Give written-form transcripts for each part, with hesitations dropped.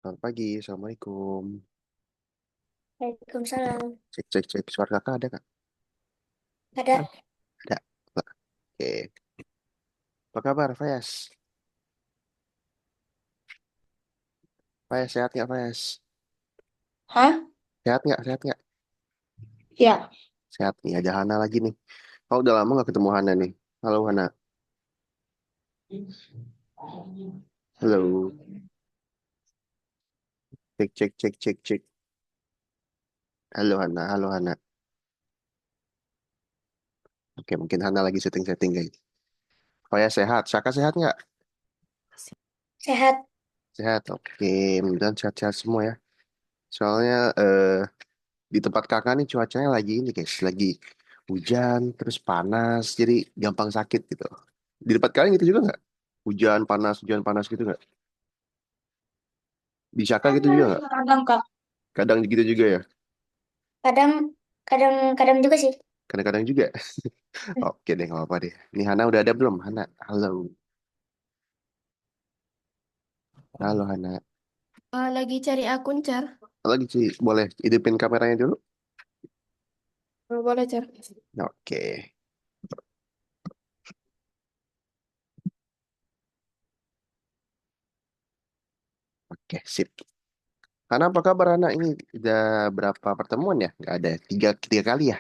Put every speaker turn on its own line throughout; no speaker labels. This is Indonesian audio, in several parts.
Selamat pagi, Assalamualaikum.
Waalaikumsalam.
Cek, cek, cek. Suara kakak ada kak?
Ada.
Ada. Oke. Apa kabar, Fayas? Fayas, sehat nggak, Fayas?
Hah?
Sehat nggak, sehat nggak?
Ya.
Sehat nih, ada Hana lagi nih. Oh, udah lama nggak ketemu Hana nih. Halo, Hana. Halo. Cek, cek, cek, cek, cek. Halo, Hana. Halo, Hana. Oke, mungkin Hana lagi setting-setting, guys. Fayas sehat. Saka sehat nggak?
Sehat.
Sehat. Oke, mudah-mudahan sehat-sehat semua ya. Soalnya di tempat kakak nih cuacanya lagi ini, guys. Lagi hujan, terus panas. Jadi gampang sakit gitu. Di tempat kalian gitu juga nggak? Hujan panas gitu nggak? Di Saka gitu juga nggak?
Kadang Kak.
Kadang gitu juga ya?
Kadang, kadang juga sih.
Kadang-kadang juga. Oke deh, nggak apa-apa deh. Ini Hana udah ada belum? Hana, halo. Halo Hana.
Lagi cari akun, Car.
Lagi sih, boleh hidupin kameranya dulu?
Boleh, Car.
Oke, oke, sip. Hana apa kabar Hana? Ini udah berapa pertemuan ya? Nggak ada, tiga kali ya?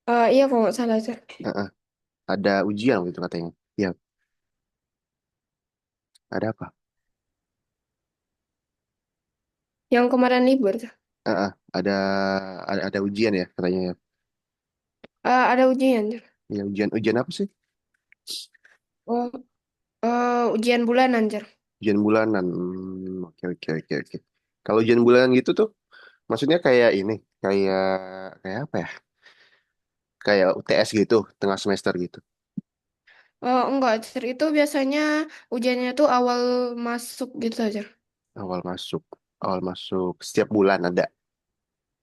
Iya, kok nggak salah, Car.
Heeh. Ada ujian waktu itu katanya. Iya, ada apa?
Yang kemarin libur, Car.
Heeh, ada ujian ya katanya ya.
Ada ujian, Car.
Ya, ujian apa sih?
Oh, ujian bulanan, Car.
Ujian bulanan. Oke, oke, oke, oke. Kalau ujian bulanan gitu tuh, maksudnya kayak ini, kayak kayak apa ya? Kayak UTS gitu, tengah semester gitu.
Enggak, Car. Itu biasanya ujiannya tuh awal masuk gitu, Car.
Awal masuk, awal masuk setiap bulan ada.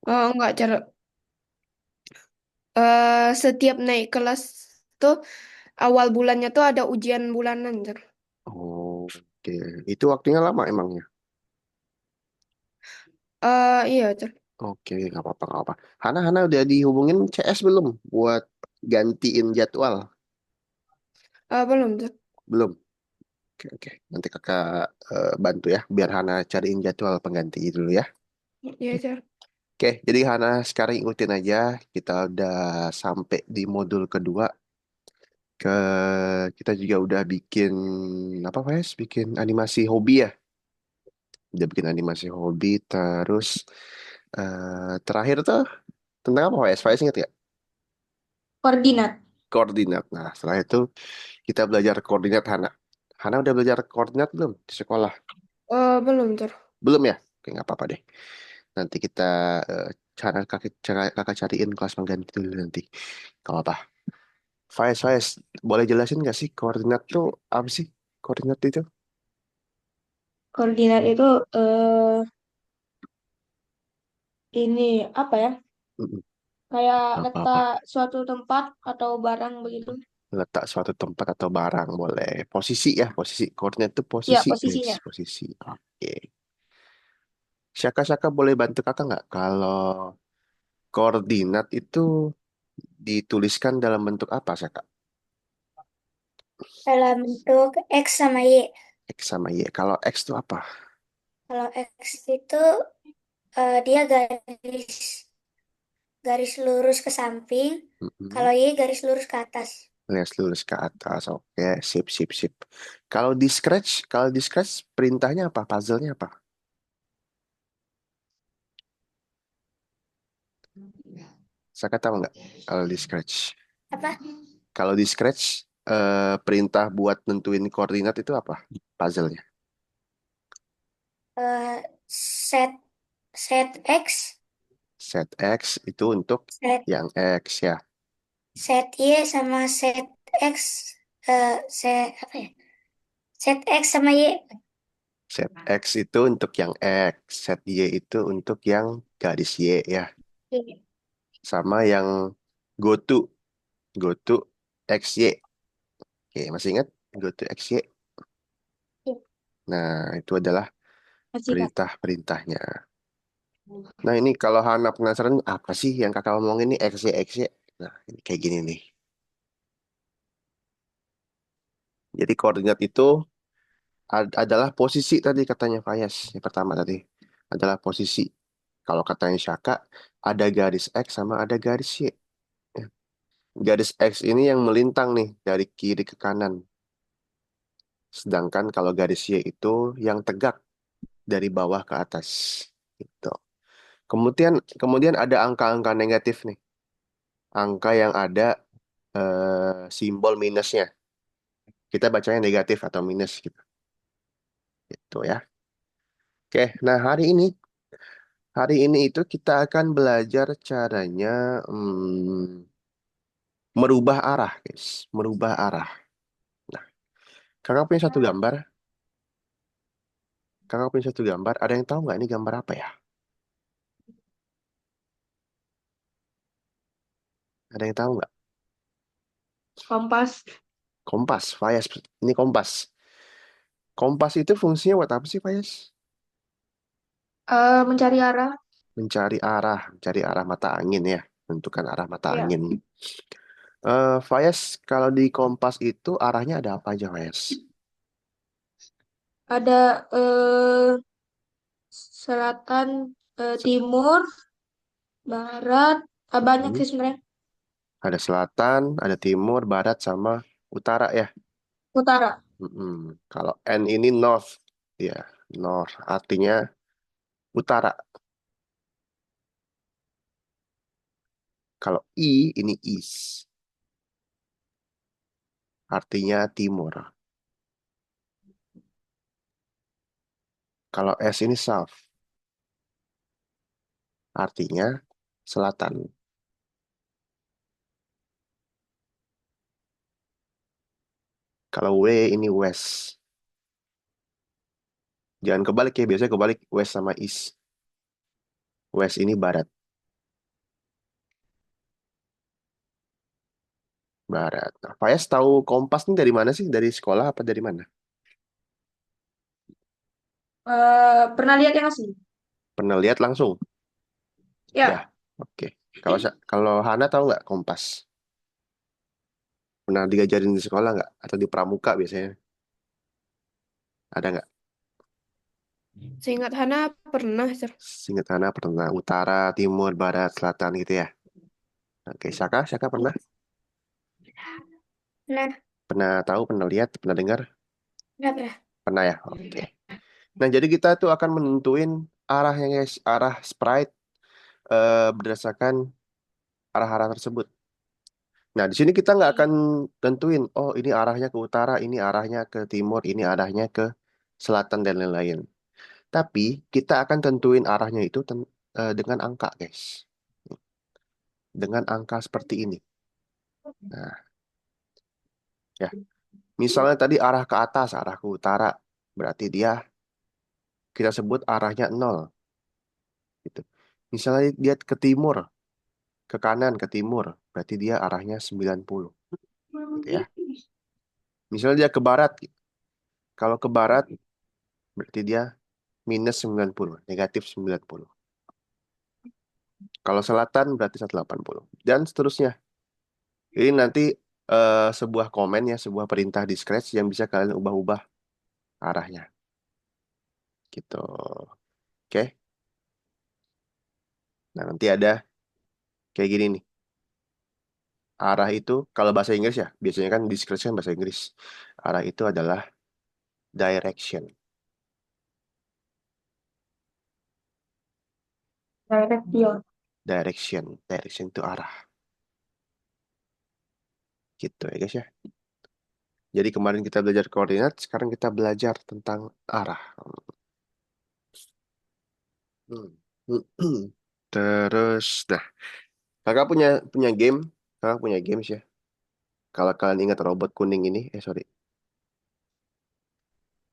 Enggak, Car. Setiap naik kelas tuh awal bulannya tuh ada ujian bulanan, Car.
Oh, oke. Itu waktunya lama emangnya.
Iya, Car.
Oke, nggak apa-apa, nggak apa. Hana udah dihubungin CS belum buat gantiin jadwal?
Belum, Car.
Belum. Oke, oke. Nanti kakak bantu ya, biar Hana cariin jadwal pengganti dulu ya.
Iya, Car.
Oke, jadi Hana sekarang ikutin aja. Kita udah sampai di modul kedua. Ke kita juga udah bikin apa, Faiz? Bikin animasi hobi ya. Udah bikin animasi hobi. Terus terakhir tuh tentang apa, Faiz? Faiz ingat gak?
Koordinat.
Koordinat. Nah, setelah itu kita belajar koordinat Hana. Hana udah belajar koordinat belum di sekolah?
Belum, Car.
Belum ya? Oke, nggak apa-apa deh. Nanti kita kakak cariin kelas pengganti dulu nanti. Kalau apa? Faiz, boleh jelasin nggak sih koordinat tuh apa sih? Koordinat itu?
Koordinat itu eh ini apa ya?
Mm-mm.
Kayak
Apa-apa.
letak suatu tempat atau barang begitu.
Letak suatu tempat atau barang boleh. Posisi ya, posisi. Koordinat itu
Ya,
posisi, guys.
posisinya.
Posisi. Oke. Syaka boleh bantu kakak nggak? Kalau koordinat itu dituliskan dalam bentuk apa, Syaka?
Dalam bentuk X sama Y.
X sama Y. Kalau X itu apa?
Kalau X itu dia garis garis lurus ke samping.
Mm-mm.
Kalau Y garis lurus ke atas.
Alias lurus ke atas. Oke, sip, sip, sip. Kalau di Scratch perintahnya apa? Puzzle-nya apa? Saya tahu nggak? Kalau di Scratch.
Apa?
Kalau di Scratch, perintah buat nentuin koordinat itu apa? Puzzle-nya.
Eh, set set X,
Set X itu untuk
set
yang X ya.
set Y sama set X, set apa ya? Set X sama Y.
Set X itu untuk yang X. Set Y itu untuk yang garis Y ya.
Iya.
Sama yang go to. Go to X Y. Oke, masih ingat? Go to X Y. Nah, itu adalah
Kasih Kak.
perintah-perintahnya. Nah, ini kalau Hana penasaran apa sih yang kakak omongin ini X, Y, X, Y. Nah, ini kayak gini nih. Jadi koordinat itu adalah posisi tadi katanya Fayas. Yang pertama tadi adalah posisi. Kalau katanya Syaka, ada garis X sama ada garis Y. Ya. Garis X ini yang melintang nih dari kiri ke kanan. Sedangkan kalau garis Y itu yang tegak dari bawah ke atas. Gitu. Kemudian kemudian ada angka-angka negatif nih. Angka yang ada simbol minusnya. Kita bacanya negatif atau minus gitu. Gitu ya. Oke, nah hari ini itu kita akan belajar caranya merubah arah, guys. Merubah arah. Nah, kakak punya satu gambar. Kakak punya satu gambar. Ada yang tahu nggak ini gambar apa ya? Ada yang tahu nggak?
Kompas.
Kompas, Fayas. Ini kompas. Kompas itu fungsinya buat apa sih, Fayas?
Mencari arah.
Mencari arah mata angin ya. Menentukan arah mata
Ya.
angin. Fayas, kalau di kompas itu arahnya ada apa aja, Fayas?
Ada selatan,
Se-
timur, barat. Banyak
Hmm.
sih sebenarnya.
Ada selatan, ada timur, barat, sama utara ya.
Utara.
Kalau N ini north, ya, north artinya utara. Kalau I ini east, artinya timur. Kalau S ini south, artinya selatan. Kalau W ini west. Jangan kebalik ya, biasanya kebalik west sama east. West ini barat, barat. Nah, Faiz tahu kompas ini dari mana sih? Dari sekolah apa dari mana?
Pernah lihat yang asli?
Pernah lihat langsung? Ya,
Ya.
oke. Kalau Hana tahu nggak kompas? Pernah diajarin di sekolah nggak? Atau di pramuka biasanya? Ada nggak?
Seingat Hana pernah, Sir.
Seingat Hana pernah utara, timur, barat, selatan gitu ya. Oke, Syaka pernah?
Nah,
Pernah tahu, pernah lihat, pernah dengar?
berapa?
Pernah ya? Oke. Nah, jadi kita tuh akan menentuin arahnya guys, arah sprite berdasarkan arah-arah tersebut. Nah, di sini kita nggak akan tentuin, oh ini arahnya ke utara, ini arahnya ke timur, ini arahnya ke selatan dan lain-lain. Tapi kita akan tentuin arahnya itu dengan angka, guys. Dengan angka seperti ini. Nah, ya. Misalnya tadi arah ke atas, arah ke utara, berarti dia kita sebut arahnya 0 gitu. Misalnya dia ke timur, ke kanan, ke timur, berarti dia arahnya 90 gitu ya. Misalnya dia ke barat, kalau ke barat berarti dia minus 90, negatif 90. Kalau selatan berarti 180 dan seterusnya. Ini nanti sebuah komen ya, sebuah perintah di Scratch yang bisa kalian ubah-ubah arahnya gitu. Oke. Nah, nanti ada kayak gini nih. Arah itu kalau bahasa Inggris ya, biasanya kan di Scratch kan bahasa Inggris. Arah itu adalah direction.
Direction.
Direction itu arah gitu ya guys ya. Jadi kemarin kita belajar koordinat, sekarang kita belajar tentang arah. Hmm. Terus, nah, kakak punya punya game, kakak punya games ya. Kalau kalian ingat robot kuning ini, sorry.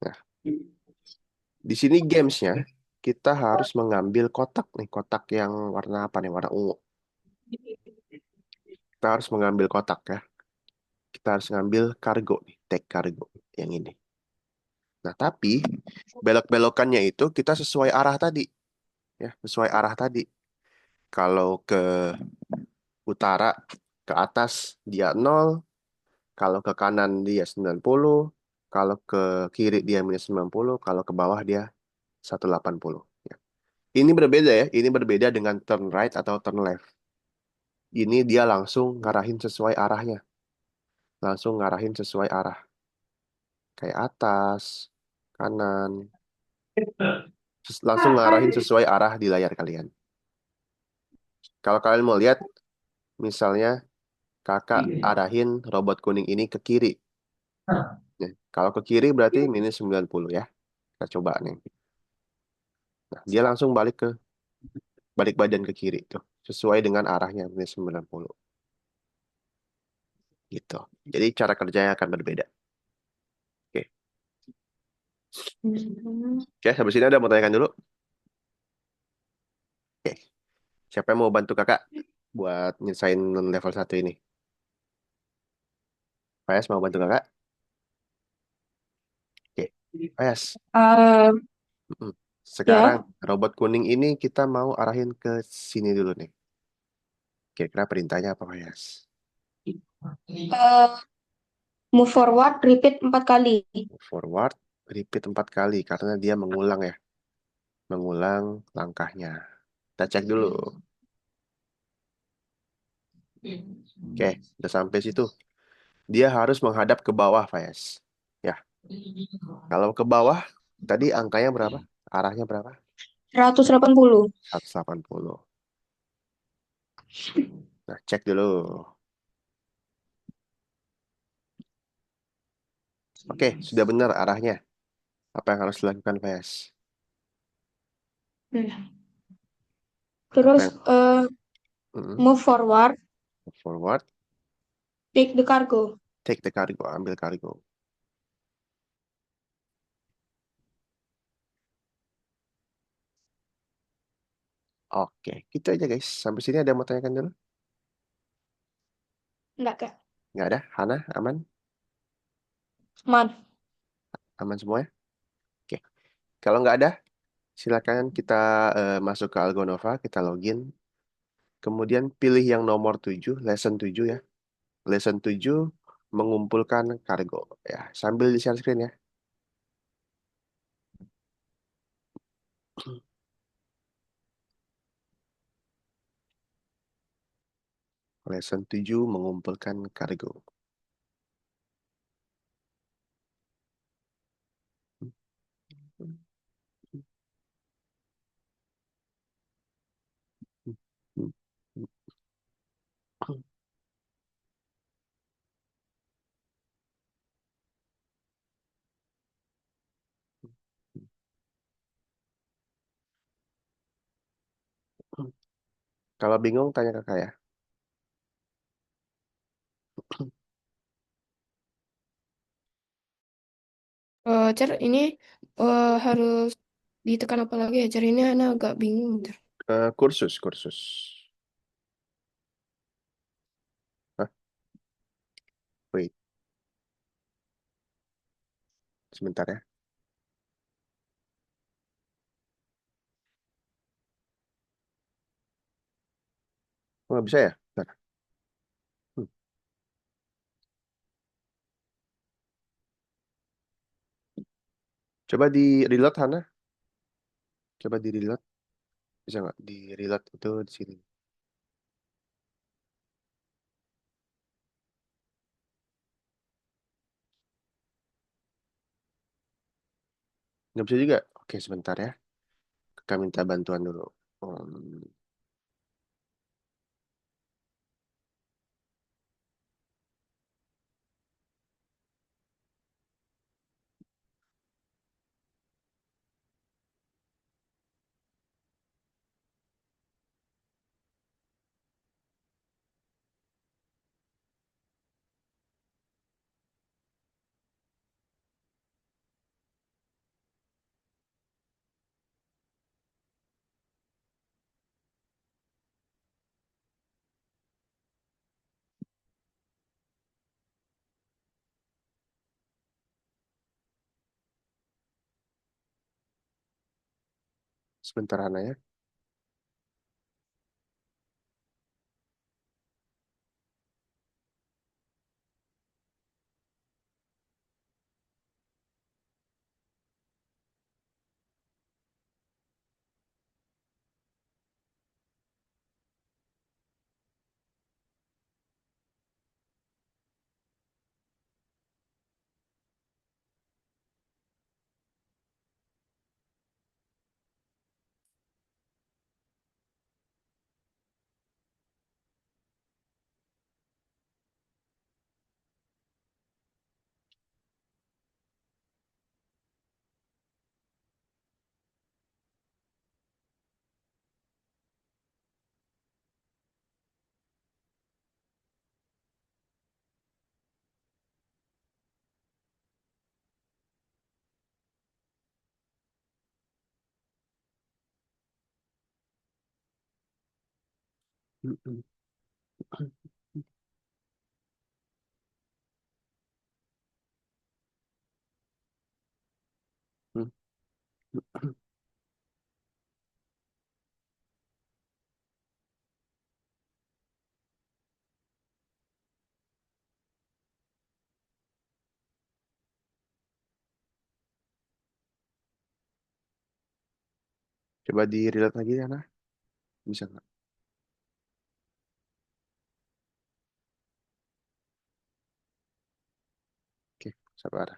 Nah, di sini gamesnya kita harus mengambil kotak nih, kotak yang warna apa nih, warna ungu. Kita harus mengambil kotak ya. Kita harus ngambil kargo nih, tag kargo yang ini. Nah, tapi belok-belokannya itu kita sesuai arah tadi, ya, sesuai arah tadi. Kalau ke utara ke atas dia 0, kalau ke kanan dia 90, kalau ke kiri dia -90, kalau ke bawah dia 180. Ya. Ini berbeda ya, ini berbeda dengan turn right atau turn left. Ini dia langsung ngarahin sesuai arahnya, langsung ngarahin sesuai arah, kayak atas, kanan, langsung ngarahin sesuai arah di layar kalian. Kalau kalian mau lihat, misalnya kakak arahin robot kuning ini ke kiri. Nah, kalau ke kiri berarti -90 ya. Kita coba nih. Nah, dia langsung balik badan ke kiri tuh, sesuai dengan arahnya -90 gitu. Jadi cara kerjanya akan berbeda. Oke.
Hmm.
Oke, habis ini ada mau tanyakan dulu. Oke. Siapa yang mau bantu kakak buat nyelesain level 1 ini? Payas mau bantu kakak? Oke. Payas.
Eh,
Mm-mm. Sekarang
ya,
robot kuning ini kita mau arahin ke sini dulu nih. Kira-kira perintahnya apa, Payas?
eh, move forward, repeat 4 kali.
Forward, repeat 4 kali karena dia mengulang ya, mengulang langkahnya. Kita cek dulu. Oke, udah sampai situ. Dia harus menghadap ke bawah, Faiz. Ya, kalau ke bawah, tadi angkanya berapa? Arahnya berapa?
180.
180. Nah, cek dulu. Oke, sudah benar arahnya. Apa yang harus dilakukan, Faiz?
Hmm.
Apa
Terus
yang Mm,
move forward,
forward?
take the cargo.
Take the cargo, ambil kargo. Oke, gitu aja guys. Sampai sini ada yang mau tanyakan dulu?
Enggak, Kak.
Nggak ada? Hana, aman?
Man.
Aman semuanya? Oke. Kalau nggak ada, silakan kita masuk ke Algonova, kita login. Kemudian pilih yang nomor 7, lesson 7 ya. Lesson 7 mengumpulkan kargo. Ya, sambil di share screen ya. Lesson 7 mengumpulkan kargo. Kalau bingung, tanya kakak ya.
Cer, ini harus ditekan apa lagi ya? Cer, ini Ana agak bingung. Cer.
Kursus, kursus. Hah? Wait, sebentar ya. Oh, nggak bisa ya? Bentar. Hmm. Coba di reload, Hana. Coba di reload. Bisa nggak? Di reload itu di sini. Nggak bisa juga? Oke, sebentar ya. Kakak minta bantuan dulu. Hmm. Sebentar Hana ya. Mm-mm. Coba di relate lagi Hana. Bisa nggak? Oke, sabar.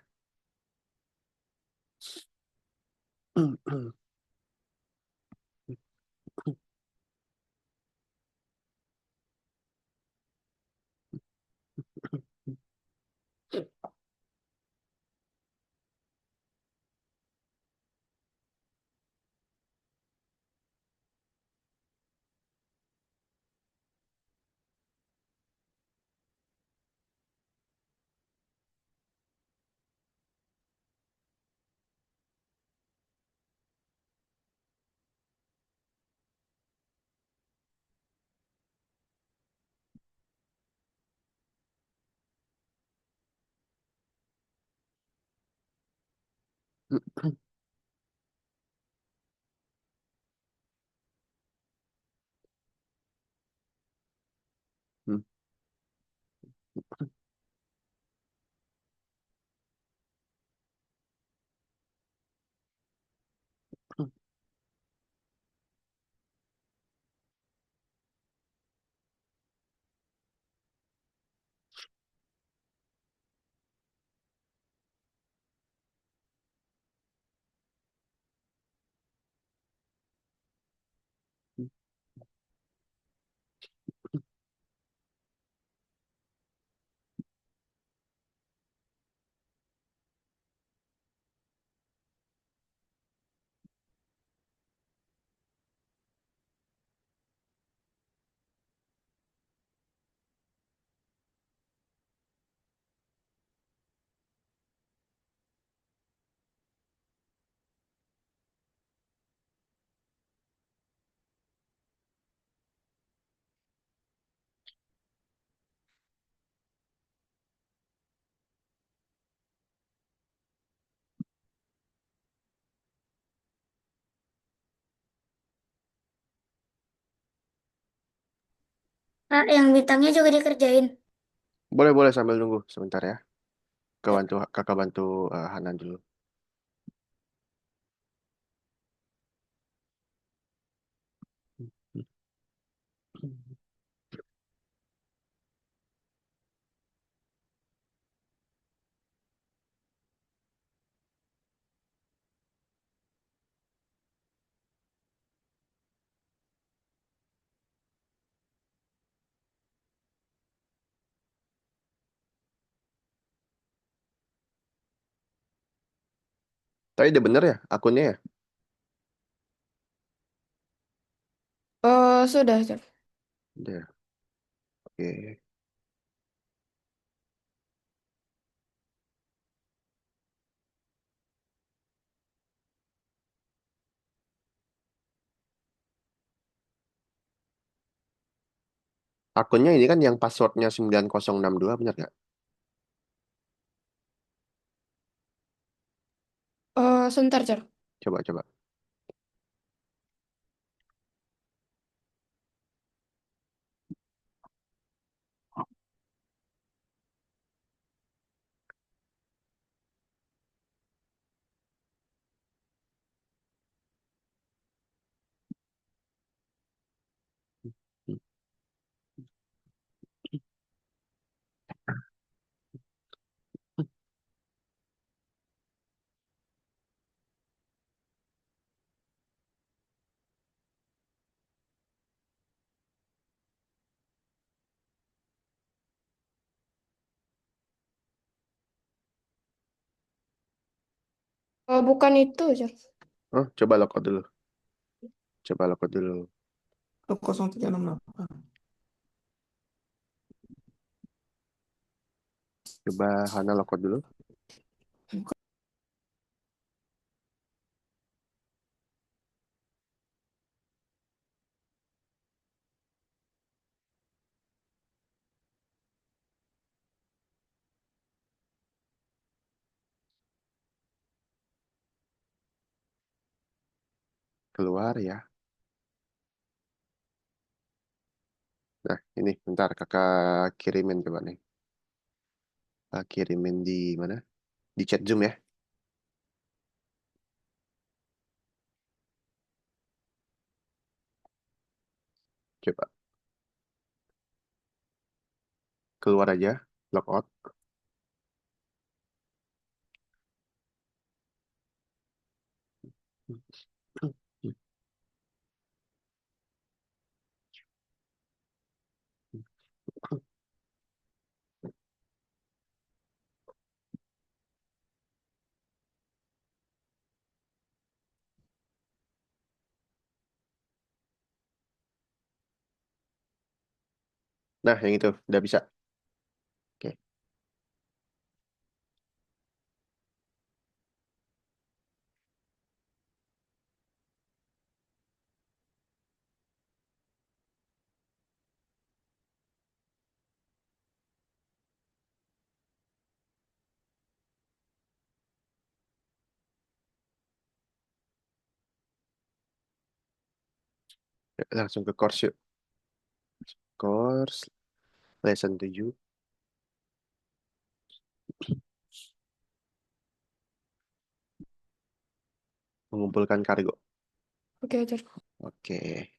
Ah, yang bintangnya juga dikerjain.
Boleh boleh sambil nunggu sebentar ya. Kakak bantu Hana dulu. Tapi udah bener ya akunnya ya?
Sudah, Cer.
Udah. Oke. Akunnya ini kan yang passwordnya 9062 bener nggak?
Sebentar, Cer.
Coba coba.
Oh, bukan itu, Cer.
Oh, coba login dulu. Coba login dulu.
Oh, 0368.
Coba Hana login dulu. Keluar ya. Nah, ini bentar kakak kirimin coba nih. Kakak kirimin di mana? Di chat Zoom ya. Coba keluar aja, logout. Nah, yang itu udah bisa. Oke. Ya, langsung ke course yuk. Course lesson 7 mengumpulkan kargo.
Oke, Cer.
Oke.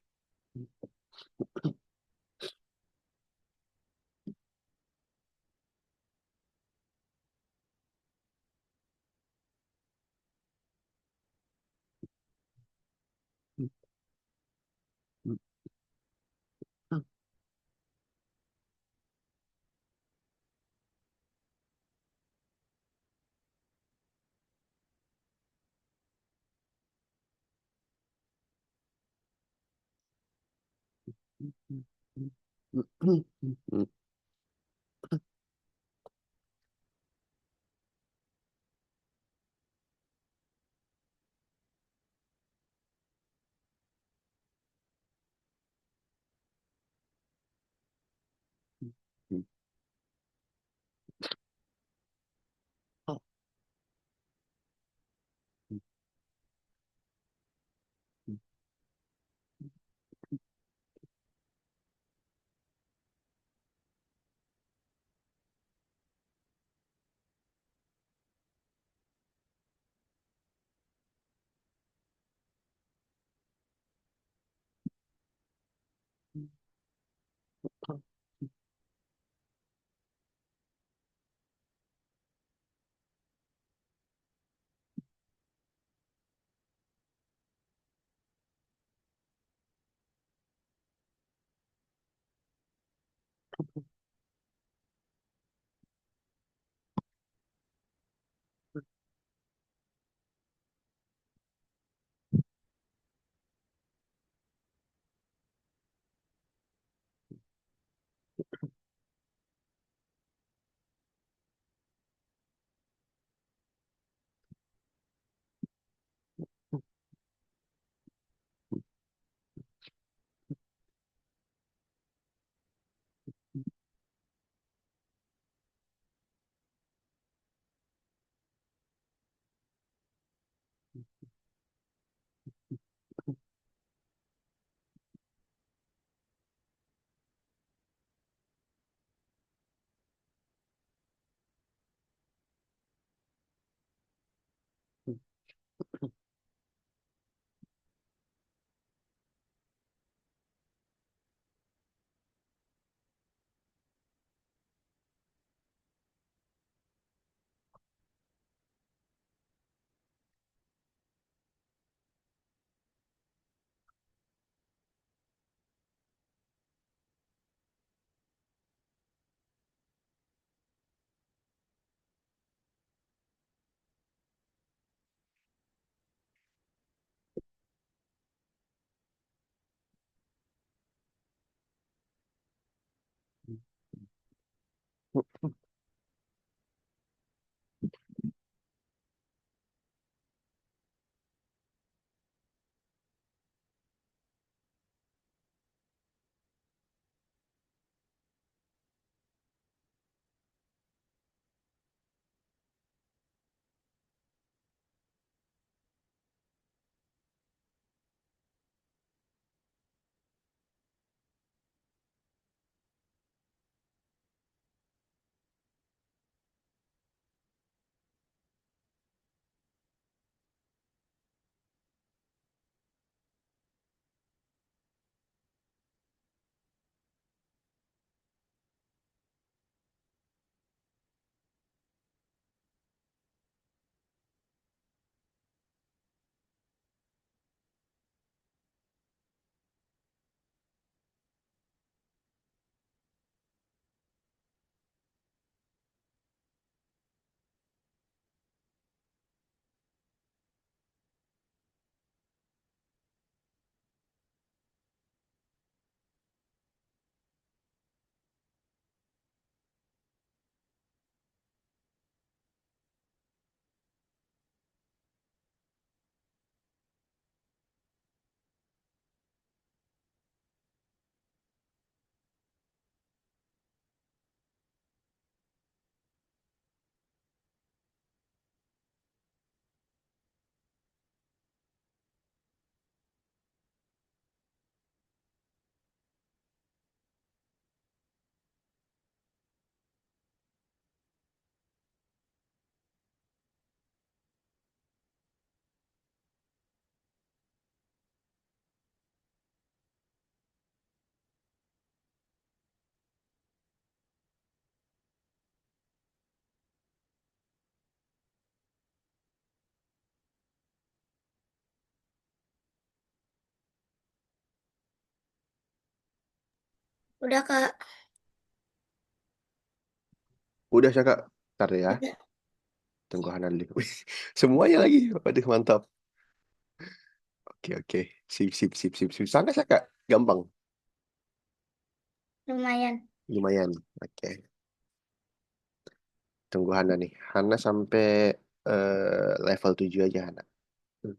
Udah, Kak.
Udah ya Kak. Ntar ya.
Udah.
Tunggu Hana dulu. Wih, semuanya lagi. Waduh, mantap. Oke, oke. Sip, sip, sip, sip, sip. Sana ya Kak. Gampang.
Lumayan.
Lumayan. Oke. Tunggu Hana nih. Hana sampai level 7 aja Hana. Hmm.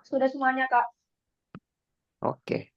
Sudah semuanya, Kak.
Oke.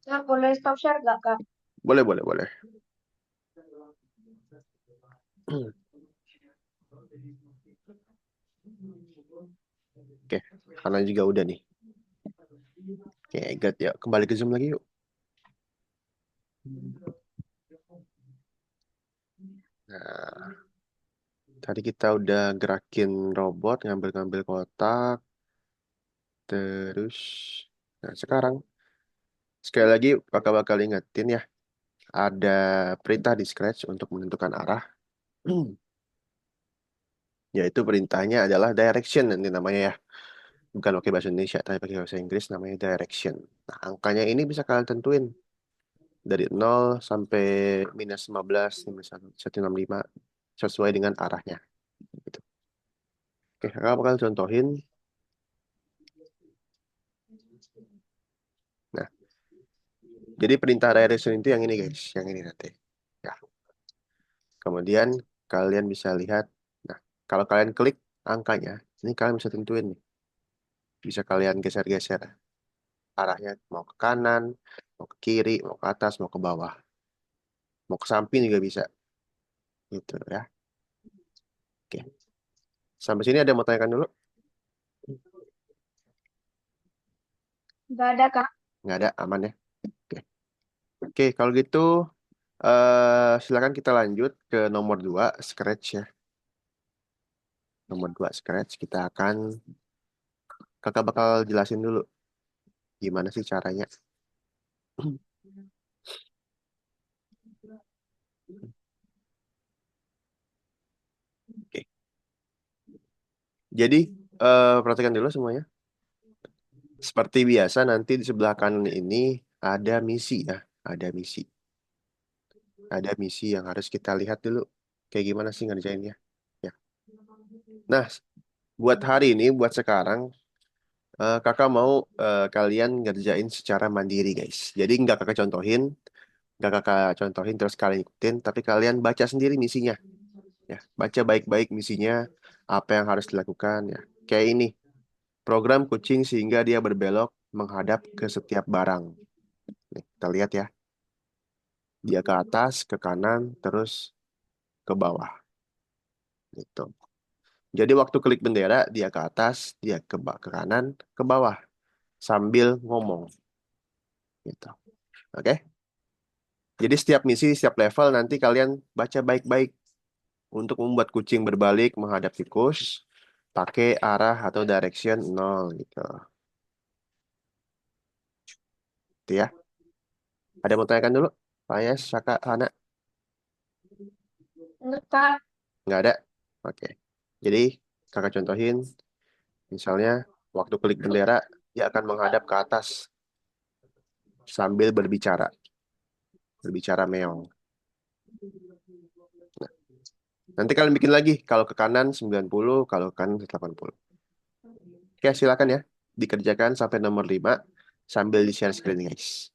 Kak, boleh stop share nggak, Kak?
Boleh, boleh, boleh. Oke, karena juga udah nih. Oke, good ya. Kembali ke Zoom lagi yuk. Nah, tadi kita udah gerakin robot, ngambil-ngambil kotak, terus. Nah, sekarang sekali lagi kakak bakal ingetin ya, ada perintah di Scratch untuk menentukan arah. Yaitu perintahnya adalah direction nanti namanya ya. Bukan pakai bahasa Indonesia, tapi pakai bahasa Inggris namanya direction. Nah, angkanya ini bisa kalian tentuin dari 0 sampai -15, -165 sesuai dengan arahnya. Gitu. Oke, kakak bakal contohin. Nah, jadi perintah direction itu yang ini guys, yang ini nanti. Ya, kemudian kalian bisa lihat. Nah, kalau kalian klik angkanya, ini kalian bisa tentuin nih. Bisa kalian geser-geser arahnya mau ke kanan, mau ke kiri, mau ke atas, mau ke bawah, mau ke samping juga bisa. Gitu ya. Oke. Sampai sini ada yang mau tanyakan dulu?
Nggak ada, Kak.
Nggak ada, aman ya. Oke. Oke, kalau gitu silakan kita lanjut ke nomor 2, Scratch ya. Nomor 2, Scratch. Kakak bakal jelasin dulu gimana sih caranya. Oke. Jadi, perhatikan dulu semuanya. Seperti biasa, nanti di sebelah kanan ini ada misi ya. Ada misi. Ada misi yang harus kita lihat dulu. Kayak gimana sih ngerjainnya. Ya. Nah, buat hari ini, buat sekarang, kakak mau kalian ngerjain secara mandiri, guys. Jadi nggak kakak contohin terus kalian ikutin, tapi kalian baca sendiri misinya. Ya, baca baik-baik misinya, apa yang harus dilakukan ya. Kayak ini, program kucing sehingga dia berbelok menghadap ke setiap barang. Nih, kita lihat ya, dia ke atas, ke kanan, terus ke bawah. Gitu. Jadi waktu klik bendera, dia ke atas, dia ke kanan, ke bawah, sambil ngomong. Gitu. Oke? Jadi setiap misi, setiap level nanti kalian baca baik-baik untuk membuat kucing berbalik menghadap tikus, pakai arah atau direction 0 gitu. Itu ya. Ada yang mau tanyakan dulu? Pak Yes, Saka, Hana.
Enggak, Kak.
Nggak ada? Oke. Jadi, kakak contohin, misalnya waktu klik bendera, dia akan menghadap ke atas sambil berbicara. Berbicara meong. Nanti kalian bikin lagi. Kalau ke kanan 90, kalau ke kanan 80. Oke, silakan ya. Dikerjakan sampai nomor 5 sambil di-share screen, guys.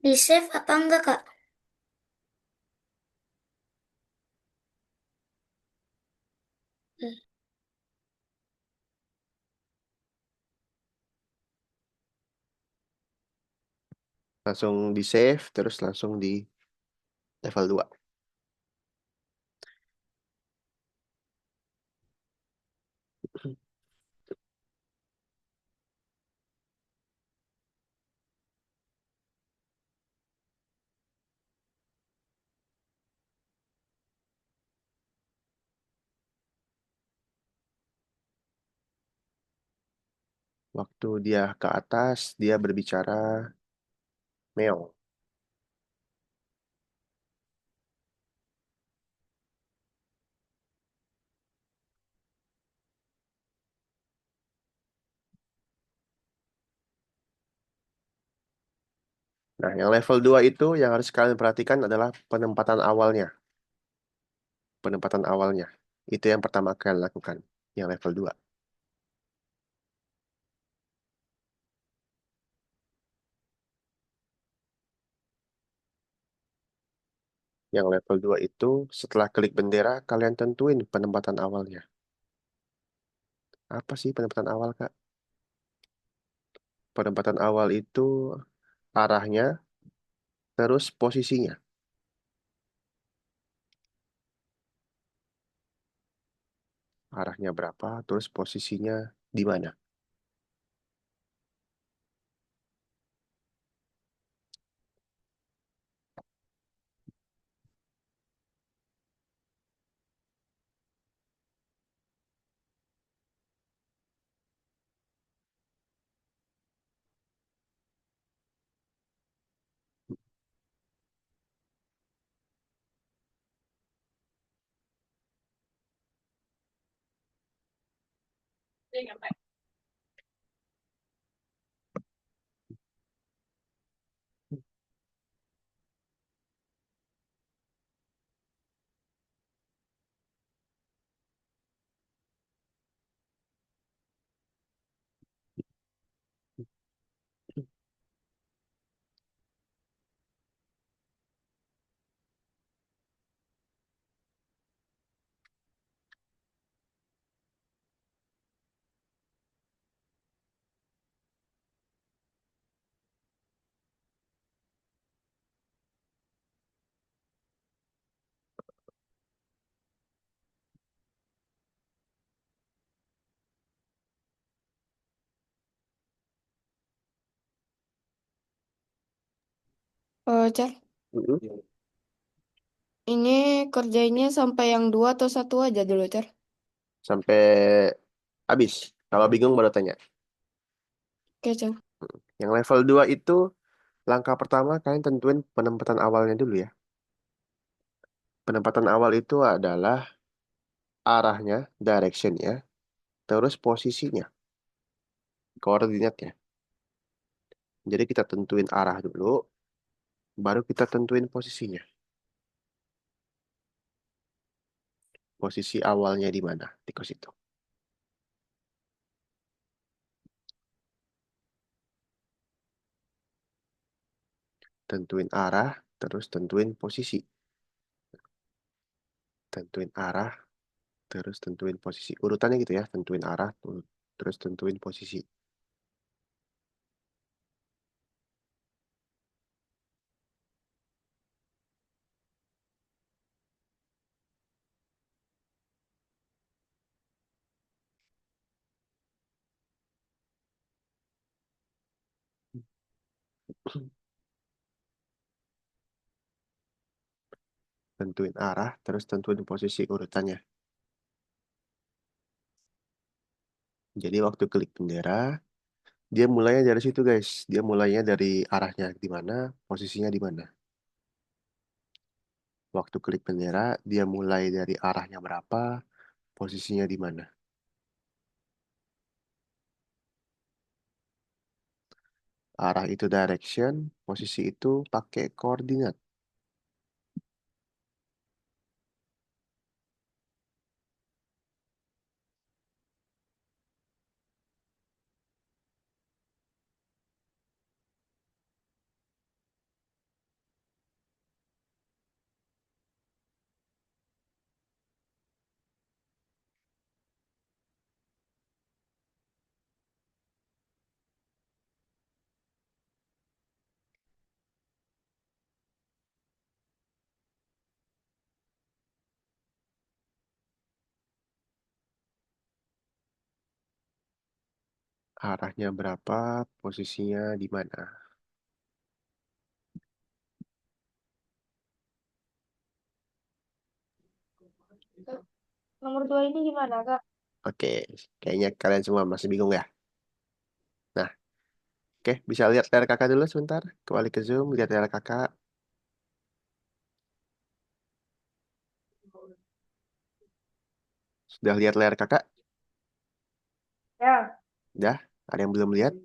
Di save apa enggak, Kak? Hmm.
Langsung di-save, terus langsung di level 2. Waktu dia ke atas, dia berbicara meong. Nah, yang level 2 itu yang harus kalian perhatikan adalah penempatan awalnya. Penempatan awalnya. Itu yang pertama kalian lakukan. Yang level 2. Yang level 2 itu setelah klik bendera, kalian tentuin penempatan awalnya. Apa sih penempatan awal, Kak? Penempatan awal itu arahnya, terus posisinya. Arahnya berapa, terus posisinya di mana.
Cer,
Mm-mm.
ini kerjainnya sampai yang dua atau satu aja dulu, Cer.
Sampai habis. Kalau bingung baru tanya.
Oke, Cer.
Yang level 2 itu langkah pertama kalian tentuin penempatan awalnya dulu ya. Penempatan awal itu adalah arahnya, directionnya, terus posisinya, koordinatnya. Jadi kita tentuin arah dulu, baru kita tentuin posisinya. Posisi awalnya di mana tikus itu. Tentuin arah, terus tentuin posisi. Tentuin arah, terus tentuin posisi. Urutannya gitu ya, tentuin arah, terus tentuin posisi. Tentuin arah, terus tentuin posisi urutannya. Jadi waktu klik bendera, dia mulainya dari situ guys. Dia mulainya dari arahnya di mana, posisinya di mana. Waktu klik bendera, dia mulai dari arahnya berapa, posisinya di mana. Arah itu direction, posisi itu pakai koordinat. Arahnya berapa, posisinya di mana.
Nomor 2 ini gimana, Kak?
Oke, kayaknya kalian semua masih bingung ya. Nah, oke, bisa lihat layar kakak dulu sebentar. Kembali ke Zoom, lihat layar kakak. Sudah lihat layar kakak?
Ya,
Udah? Ada yang belum lihat?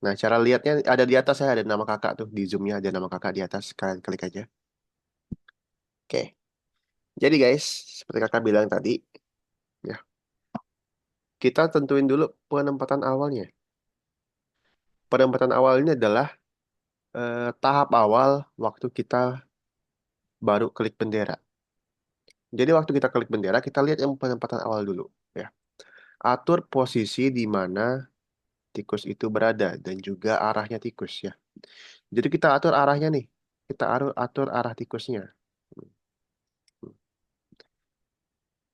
Nah, cara lihatnya ada di atas saya, ada nama kakak tuh. Di Zoom-nya ada nama kakak di atas. Kalian klik aja. Oke, jadi guys, seperti kakak bilang tadi, ya, kita tentuin dulu penempatan awalnya. Penempatan awal ini adalah tahap awal waktu kita baru klik bendera. Jadi waktu kita klik bendera, kita lihat yang penempatan awal dulu. Ya. Atur posisi di mana tikus itu berada dan juga arahnya tikus ya. Jadi kita atur arahnya nih. Kita atur arah tikusnya.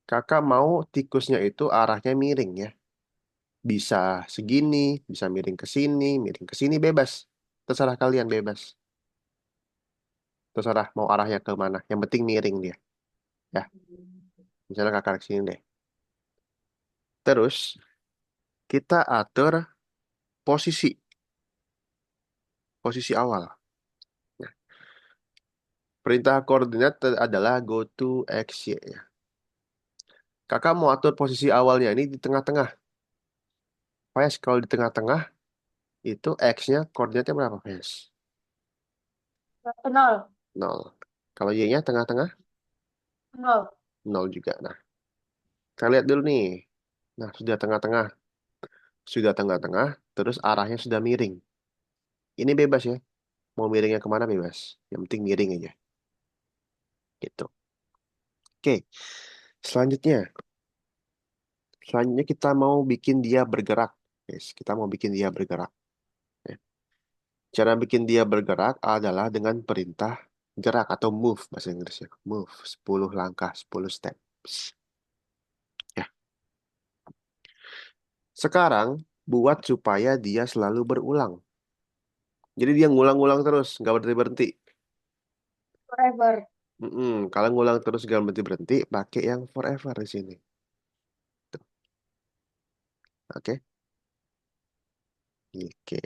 Kakak mau tikusnya itu arahnya miring ya. Bisa segini, bisa miring ke sini bebas. Terserah kalian bebas. Terserah mau arahnya ke mana. Yang penting miring dia. Ya, misalnya kakak ke sini deh. Terus kita atur posisi, posisi awal. Nah, perintah koordinat adalah go to X, Y. Ya. Kakak mau atur posisi awalnya ini di tengah-tengah. Faiz, kalau di tengah-tengah, itu X-nya koordinatnya berapa, Faiz?
nol,
0. Kalau Y-nya tengah-tengah,
nol.
0 juga. Nah, kita lihat dulu nih. Nah, sudah tengah-tengah. Sudah tengah-tengah, terus arahnya sudah miring. Ini bebas ya. Mau miringnya kemana bebas. Yang penting miring aja. Gitu. Oke, selanjutnya. Selanjutnya kita mau bikin dia bergerak. Yes, kita mau bikin dia bergerak. Ya. Cara bikin dia bergerak adalah dengan perintah gerak atau move bahasa Inggrisnya. Move, 10 langkah, 10 steps. Ya. Sekarang buat supaya dia selalu berulang. Jadi dia ngulang-ngulang terus, nggak berhenti-berhenti.
Forever.
Kalau ngulang terus nggak berhenti-berhenti, pakai yang forever di sini. Tuh, oke. Oke.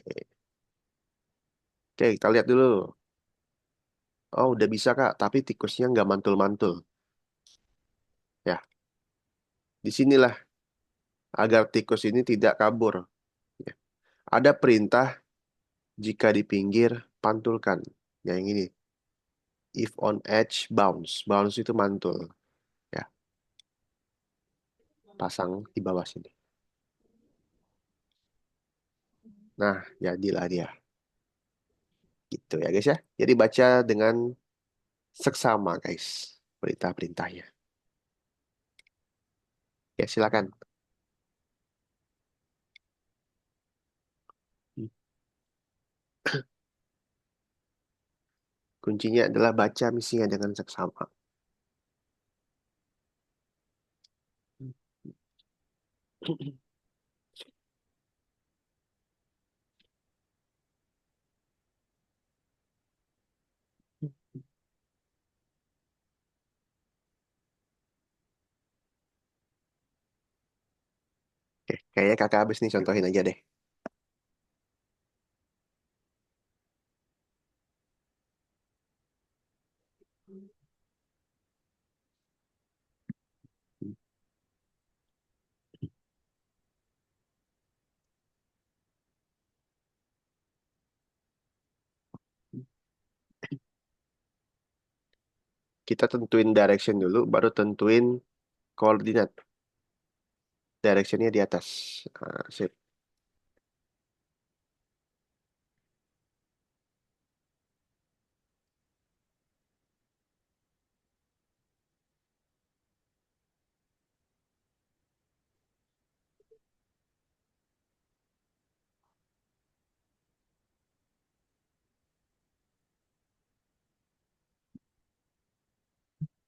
Oke, kita lihat dulu. Oh, udah bisa, Kak. Tapi tikusnya nggak mantul-mantul. Ya, disinilah agar tikus ini tidak kabur. Ya. Ada perintah jika di pinggir, pantulkan. Yang ini. If on edge, bounce. Bounce itu mantul. Ya, pasang di bawah sini. Nah, jadilah dia. Gitu ya, guys ya. Jadi baca dengan seksama, guys. Perintah-perintahnya. Ya, silakan. Kuncinya adalah baca misinya dengan seksama. Oke, kayaknya kakak habis nih contohin aja deh. Kita tentuin direction dulu, baru tentuin koordinat. Directionnya di atas. Nah, sip.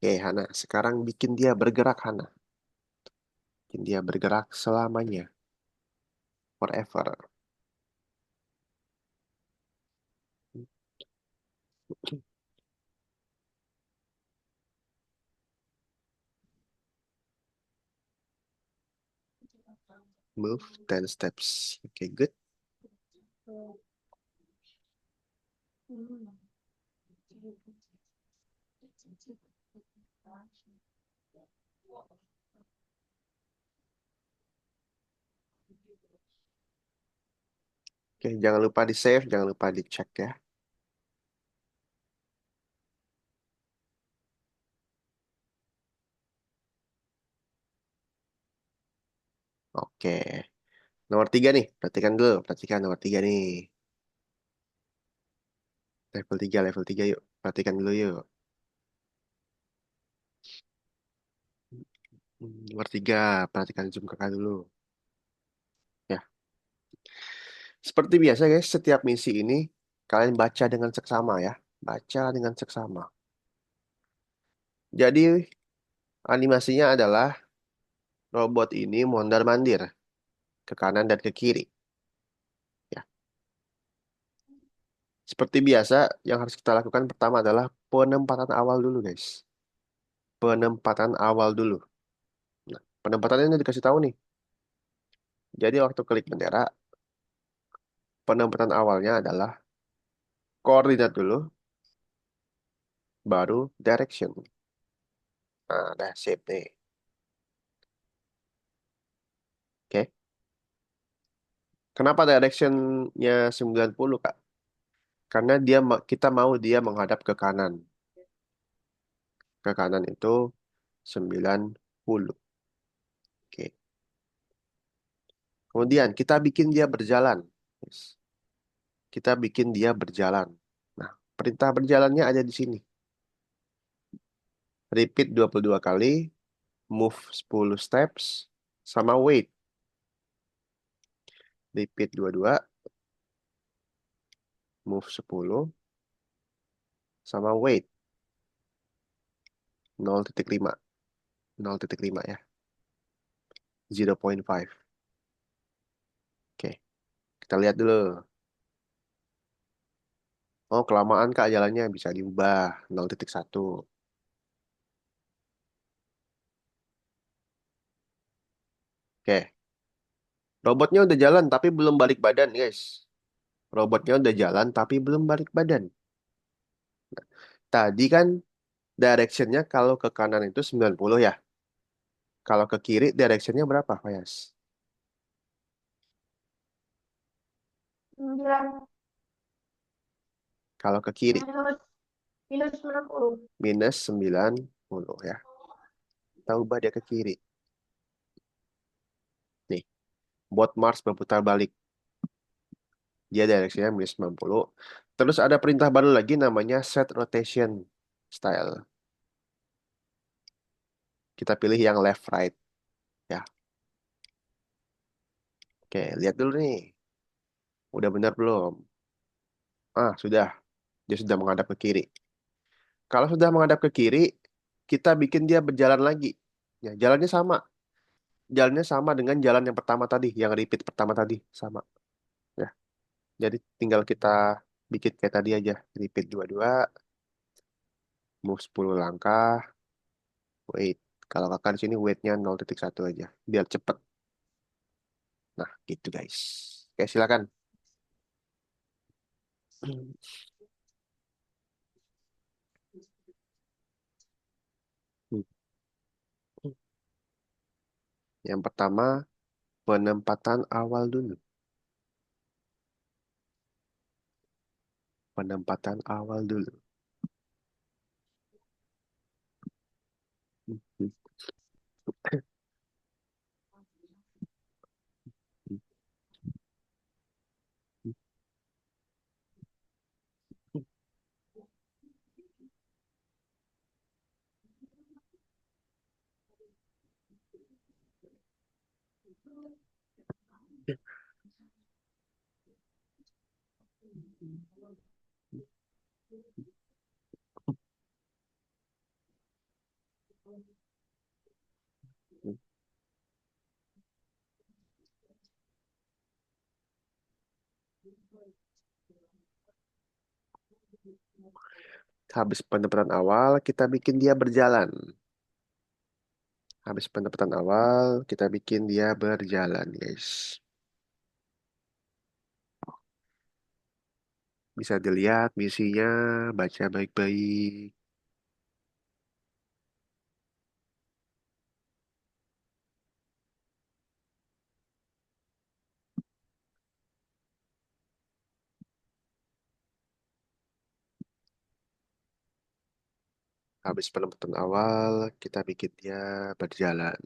Oke, Hana. Sekarang bikin dia bergerak, Hana. Bikin dia bergerak selamanya. Forever. Move 10 steps. Oke, good. Oke, jangan lupa di save, jangan lupa dicek ya. Oke. Nomor 3 nih, perhatikan dulu. Perhatikan nomor 3 nih. Level 3 yuk. Perhatikan dulu yuk. Nomor 3, perhatikan zoom kakak dulu. Ya, seperti biasa guys, setiap misi ini kalian baca dengan seksama ya. Baca dengan seksama. Jadi animasinya adalah robot ini mondar-mandir ke kanan dan ke kiri. Ya, seperti biasa yang harus kita lakukan pertama adalah penempatan awal dulu guys. Penempatan awal dulu. Nah, penempatannya dikasih tahu nih. Jadi waktu klik bendera, penempatan awalnya adalah koordinat dulu, baru direction. Nah, udah sip nih. Oke. Kenapa directionnya 90, Kak? Karena kita mau dia menghadap ke kanan. Ke kanan itu 90. Oke. Kemudian kita bikin dia berjalan. Yes. Kita bikin dia berjalan. Nah, perintah berjalannya ada di sini. Repeat 22 kali, move 10 steps, sama wait. Repeat 22, move 10, sama wait. 0,5. 0,5 ya. 0,5. Oke, kita lihat dulu. Oh, kelamaan Kak jalannya bisa diubah 0,1. Oke, robotnya udah jalan tapi belum balik badan, guys. Robotnya udah jalan tapi belum balik badan. Tadi kan directionnya kalau ke kanan itu 90 ya. Kalau ke kiri directionnya berapa, Fayas?
9
Kalau ke kiri
minus minus 90.
minus 90 ya. Kita ubah dia ke kiri. Nih, buat Mars berputar balik. Dia directionnya minus 90. Terus ada perintah baru lagi namanya set rotation style. Kita pilih yang left right ya. Oke, lihat dulu nih. Udah benar belum? Ah, sudah. Dia sudah menghadap ke kiri. Kalau sudah menghadap ke kiri, kita bikin dia berjalan lagi. Ya, jalannya sama. Jalannya sama dengan jalan yang pertama tadi, yang repeat pertama tadi, sama. Ya, jadi tinggal kita bikin kayak tadi aja. Repeat dua-dua, move 10 langkah, wait. Kalau kakak di sini weightnya 0,1 aja, biar cepet. Nah, gitu guys. Oke, silakan. Yang pertama, penempatan awal dulu. Penempatan awal dulu. Habis penempatan awal, kita bikin dia berjalan. Habis penempatan awal, kita bikin dia berjalan, guys. Bisa dilihat misinya, baca baik-baik. Habis penempatan awal, kita bikin dia berjalan.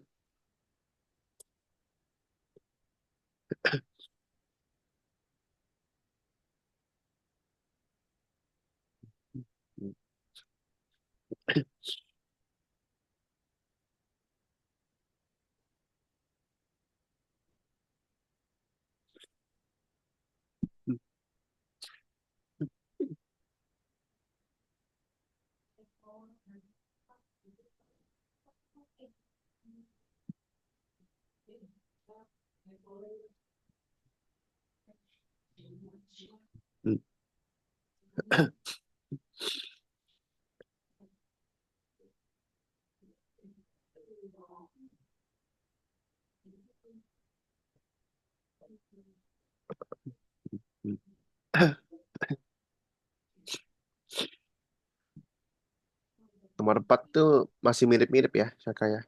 Nomor 4 tuh masih mirip-mirip ya, Saka ya.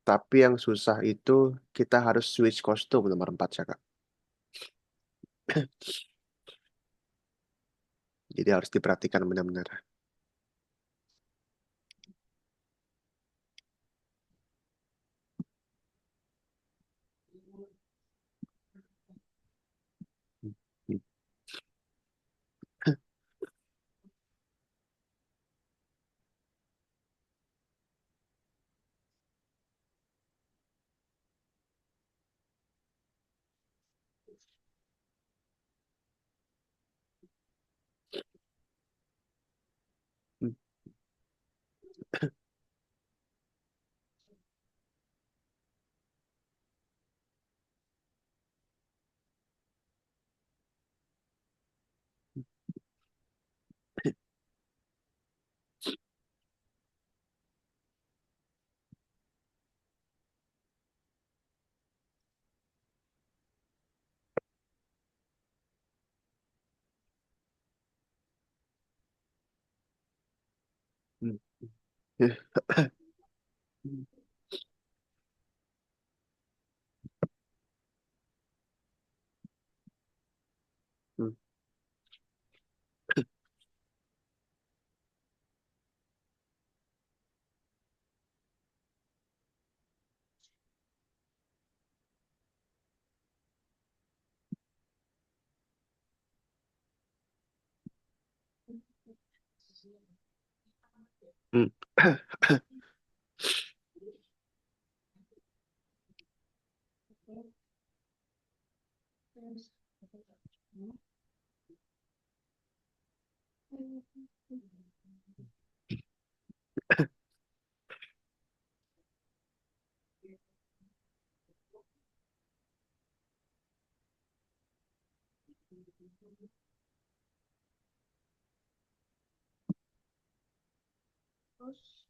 Tapi yang susah itu kita harus switch kostum nomor 4, Saka. Jadi harus diperhatikan benar-benar. Hmm. Hmm. Hmm.
Terus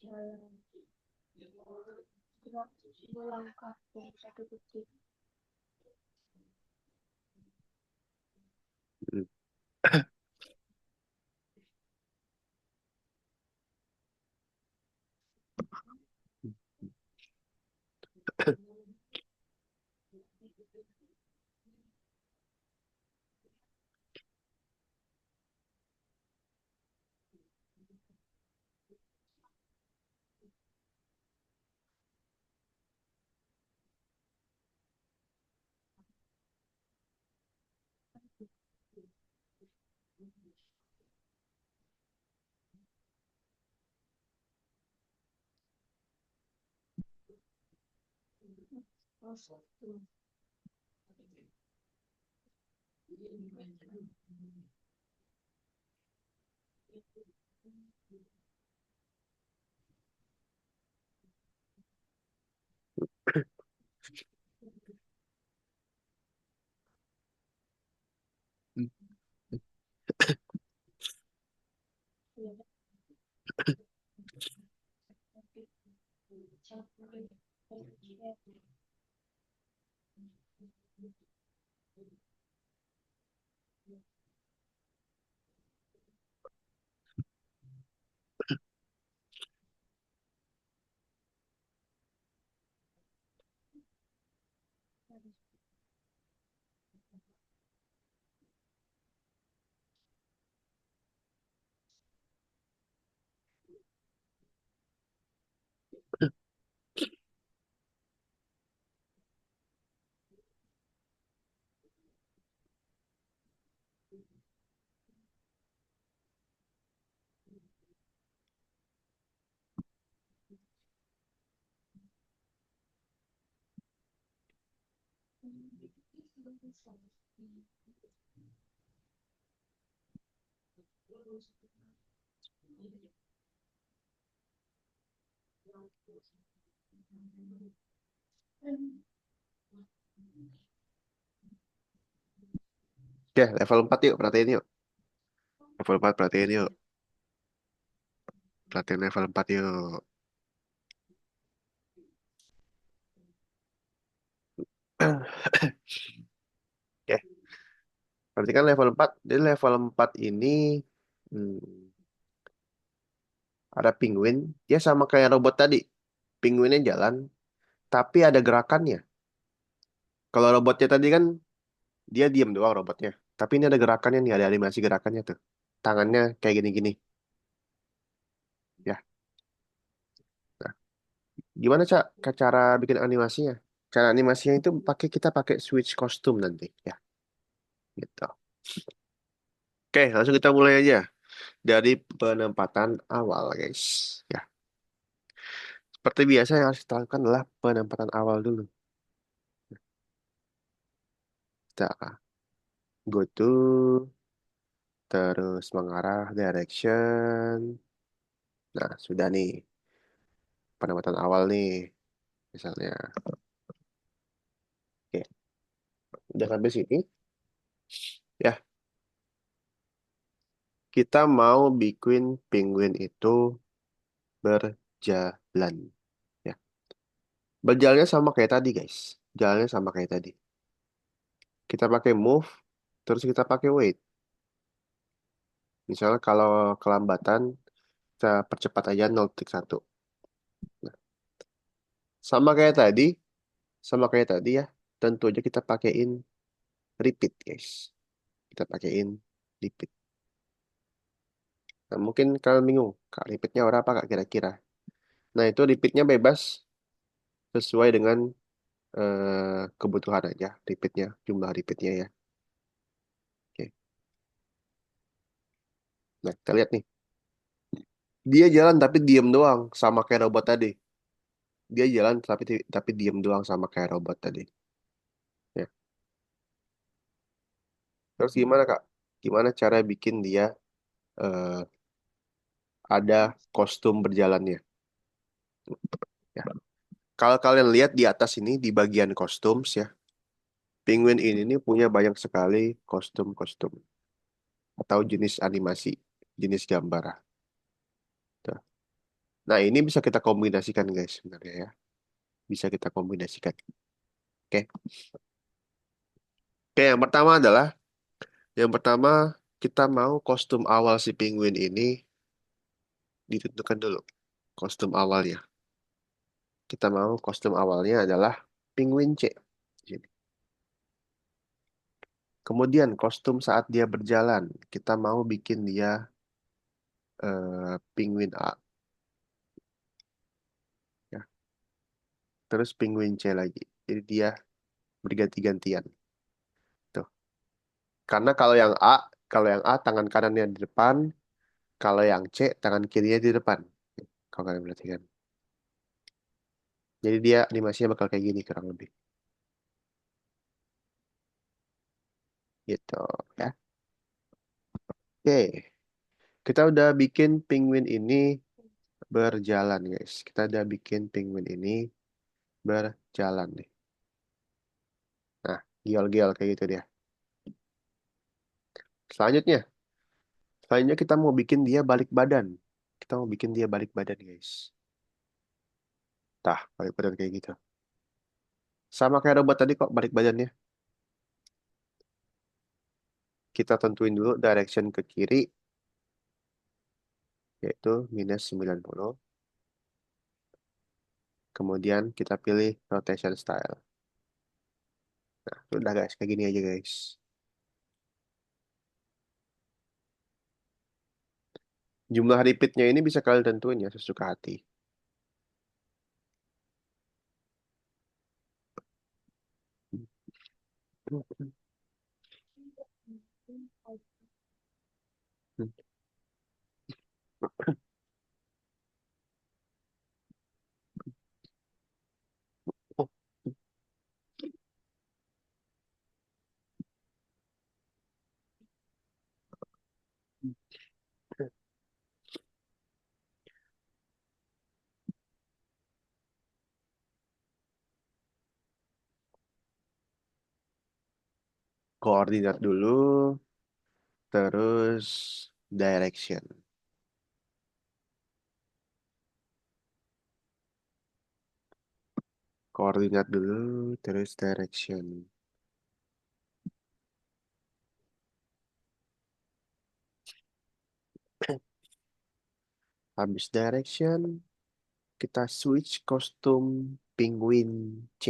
jalan gerak 10 langkah dari satu titik.
Hmm.
Terus
Oke, level 4 yuk, perhatiin yuk. Level 4 perhatiin yuk. Perhatiin level 4 yuk. Oke, berarti kan level 4. Jadi level 4 ini hmm, ada penguin. Dia sama kayak robot tadi. Penguinnya jalan, tapi ada gerakannya. Kalau robotnya tadi kan dia diam doang robotnya. Tapi ini ada gerakannya nih, ada animasi gerakannya tuh. Tangannya kayak gini-gini. Ya. Nah, gimana Cak cara bikin animasinya? Cara animasinya itu kita pakai switch kostum nanti ya. Gitu. Oke, langsung kita mulai aja dari penempatan awal, guys. Ya, seperti biasa yang harus kita lakukan adalah penempatan awal dulu. Kita go to, terus mengarah direction. Nah, sudah nih penempatan awal nih, misalnya. Oke, udah sampai sini. Ya, kita mau bikin penguin itu berjalan. Ya, berjalannya sama kayak tadi, guys. Jalannya sama kayak tadi. Kita pakai move, terus kita pakai wait. Misalnya kalau kelambatan, kita percepat aja 0,1. Nah, sama kayak tadi, sama kayak tadi ya. Tentu aja kita pakein repeat, guys. Kita pakein repeat. Nah, mungkin kalian bingung, Kak, repeatnya berapa Kak kira-kira? Nah, itu repeatnya bebas sesuai dengan kebutuhan aja repeatnya, jumlah repeatnya ya. Oke. Nah, kita lihat nih. Dia jalan tapi diem doang, sama kayak robot tadi. Dia jalan tapi diem doang sama kayak robot tadi. Ya. Terus gimana Kak? Gimana cara bikin dia eh, ada kostum berjalannya? Ya. Kalau kalian lihat di atas ini di bagian kostum ya, penguin ini nih punya banyak sekali kostum-kostum atau jenis animasi, jenis gambar. Tuh. Nah, ini bisa kita kombinasikan guys sebenarnya ya. Bisa kita kombinasikan. Oke. Oke, yang pertama kita mau kostum awal si penguin ini ditentukan dulu. Kostum awalnya. Kita mau kostum awalnya adalah penguin C. Jadi, kemudian kostum saat dia berjalan, kita mau bikin dia penguin A. Ya. Terus penguin C lagi. Jadi dia berganti-gantian. Tuh. Karena kalau yang A tangan kanannya di depan, kalau yang C tangan kirinya di depan. Kalau kalian perhatikan. Jadi dia animasinya bakal kayak gini kurang lebih. Gitu ya. Oke, kita udah bikin penguin ini berjalan, guys. Kita udah bikin penguin ini berjalan nih. Nah, gial-gial kayak gitu dia. Selanjutnya, selanjutnya kita mau bikin dia balik badan. Kita mau bikin dia balik badan, guys. Tah, balik badan kayak gitu. Sama kayak robot tadi kok balik badannya. Kita tentuin dulu direction ke kiri, yaitu -90. Kemudian kita pilih rotation style. Nah, udah guys, kayak gini aja guys. Jumlah repeatnya ini bisa kalian tentuin ya sesuka hati. Koordinat dulu, terus direction. Koordinat dulu, terus direction. Habis direction, kita switch kostum penguin C.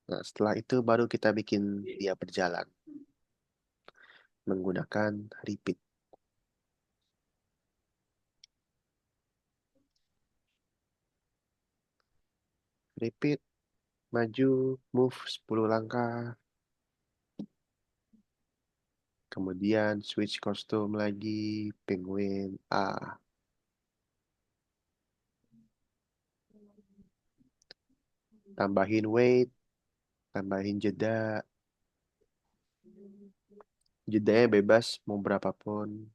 Nah, setelah itu baru kita bikin dia berjalan menggunakan repeat. Repeat, maju, move 10 langkah. Kemudian switch kostum lagi, penguin A. Tambahin weight, tambahin jeda. Jedanya bebas, mau berapapun.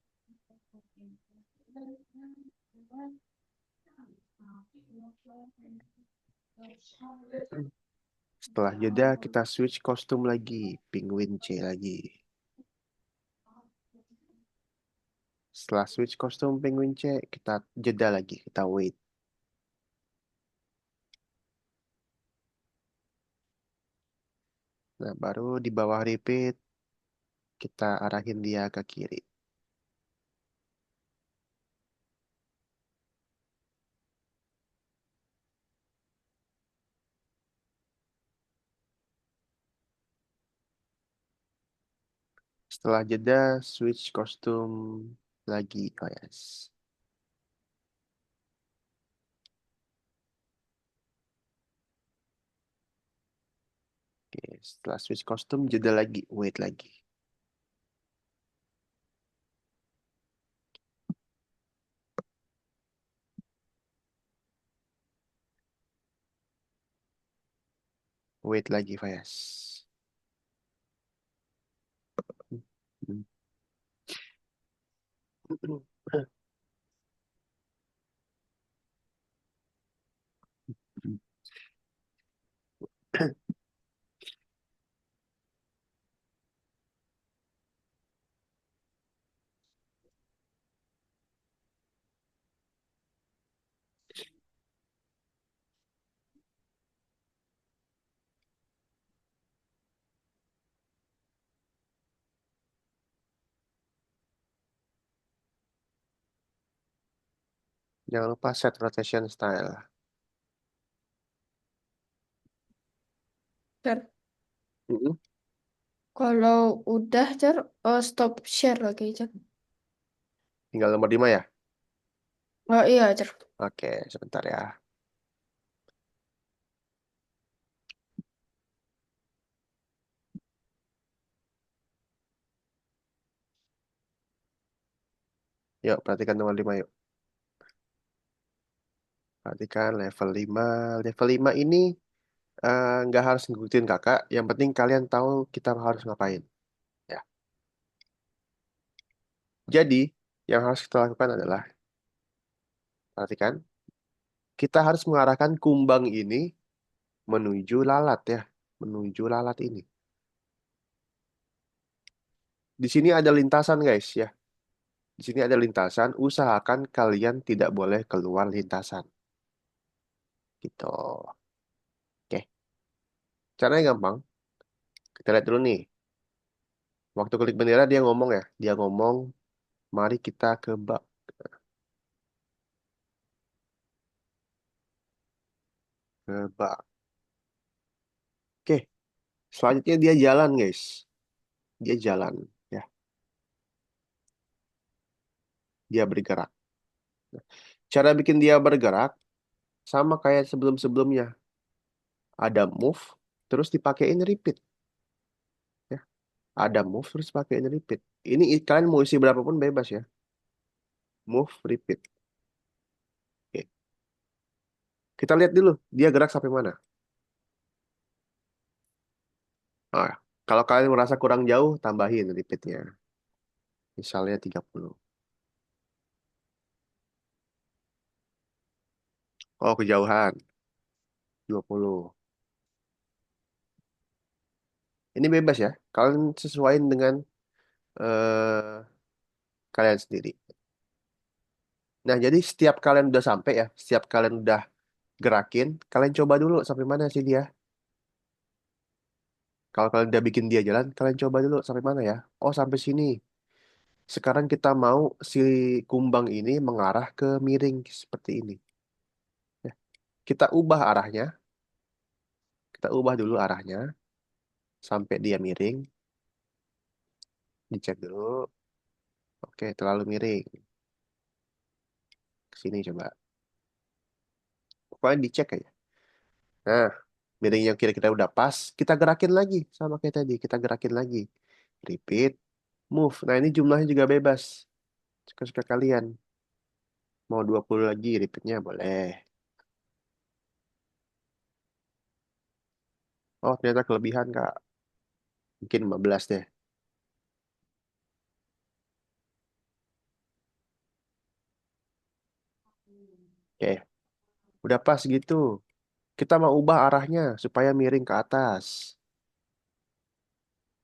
Setelah jeda, kita switch kostum lagi, penguin C lagi. Setelah switch kostum penguin C, kita jeda lagi, kita wait. Nah, baru di bawah repeat, Kita arahin dia ke kiri. Setelah jeda, switch kostum lagi. Oh yes. Oke, setelah switch kostum, jeda lagi. Wait lagi. Wait lagi, Fayas. Jangan lupa set rotation style.
Cer,
Mm-mm.
kalau udah Cer, stop share lagi Cer.
Tinggal nomor 5 ya?
Oh iya Cer.
Oke, sebentar ya. Yuk, perhatikan nomor 5 yuk. Perhatikan level 5. Level 5 ini nggak harus ngikutin kakak. Yang penting kalian tahu kita harus ngapain. Ya. Jadi, yang harus kita lakukan adalah, perhatikan, kita harus mengarahkan kumbang ini menuju lalat ya. Menuju lalat ini. Di sini ada lintasan guys ya. Di sini ada lintasan. Usahakan kalian tidak boleh keluar lintasan. Gitu. Oke. Caranya gampang. Kita lihat dulu nih. Waktu klik bendera dia ngomong ya. Dia ngomong, mari kita ke bak. Ke bak. Oke. Selanjutnya dia jalan guys. Dia jalan. Ya. Dia bergerak. Cara bikin dia bergerak sama kayak sebelum-sebelumnya. Ada move, terus dipakein repeat. Ya. Ada move, terus pakein repeat. Ini kalian mau isi berapapun bebas ya. Move, repeat. Oke. Kita lihat dulu, dia gerak sampai mana. Ah, kalau kalian merasa kurang jauh, tambahin repeatnya. Misalnya 30. Oh, kejauhan. 20. Ini bebas ya. Kalian sesuaiin dengan eh, kalian sendiri. Nah, jadi setiap kalian udah sampai ya, setiap kalian udah gerakin, kalian coba dulu sampai mana sih dia. Kalau kalian udah bikin dia jalan, kalian coba dulu sampai mana ya. Oh, sampai sini. Sekarang kita mau si kumbang ini mengarah ke miring seperti ini. Ya. Kita ubah arahnya. Kita ubah dulu arahnya sampai dia miring. Dicek dulu. Oke, terlalu miring. Ke sini coba. Pokoknya dicek aja. Nah, miring yang kira-kira udah pas, kita gerakin lagi sama kayak tadi. Kita gerakin lagi. Repeat, move. Nah, ini jumlahnya juga bebas. Suka-suka kalian. Mau 20 lagi repeatnya boleh. Oh, ternyata kelebihan, Kak. Mungkin 15 deh. Oke, udah pas gitu. Kita mau ubah arahnya supaya miring ke atas.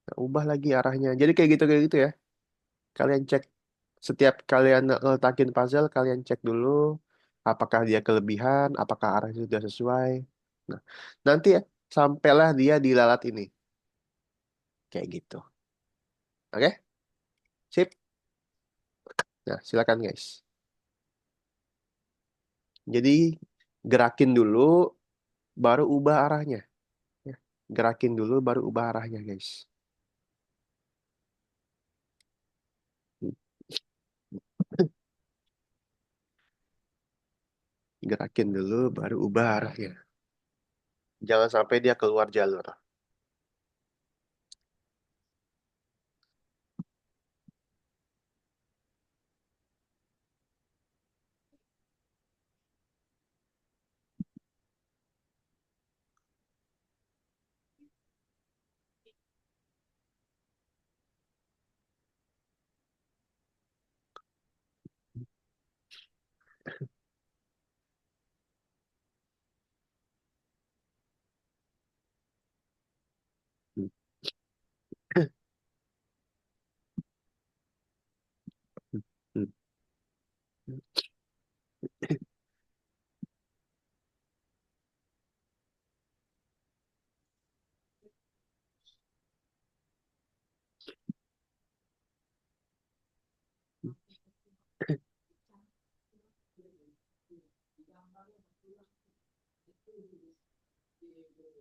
Nah, ubah lagi arahnya. Jadi kayak gitu ya. Kalian cek setiap kalian letakin puzzle, kalian cek dulu apakah dia kelebihan, apakah arahnya sudah sesuai. Nah, nanti ya sampailah dia di lalat ini. Kayak gitu. Oke, sip. Nah, silakan guys. Jadi gerakin dulu, baru ubah arahnya. Ya. Gerakin dulu, baru ubah arahnya guys. Gerakin dulu, baru ubah arahnya. Jangan sampai dia keluar jalur.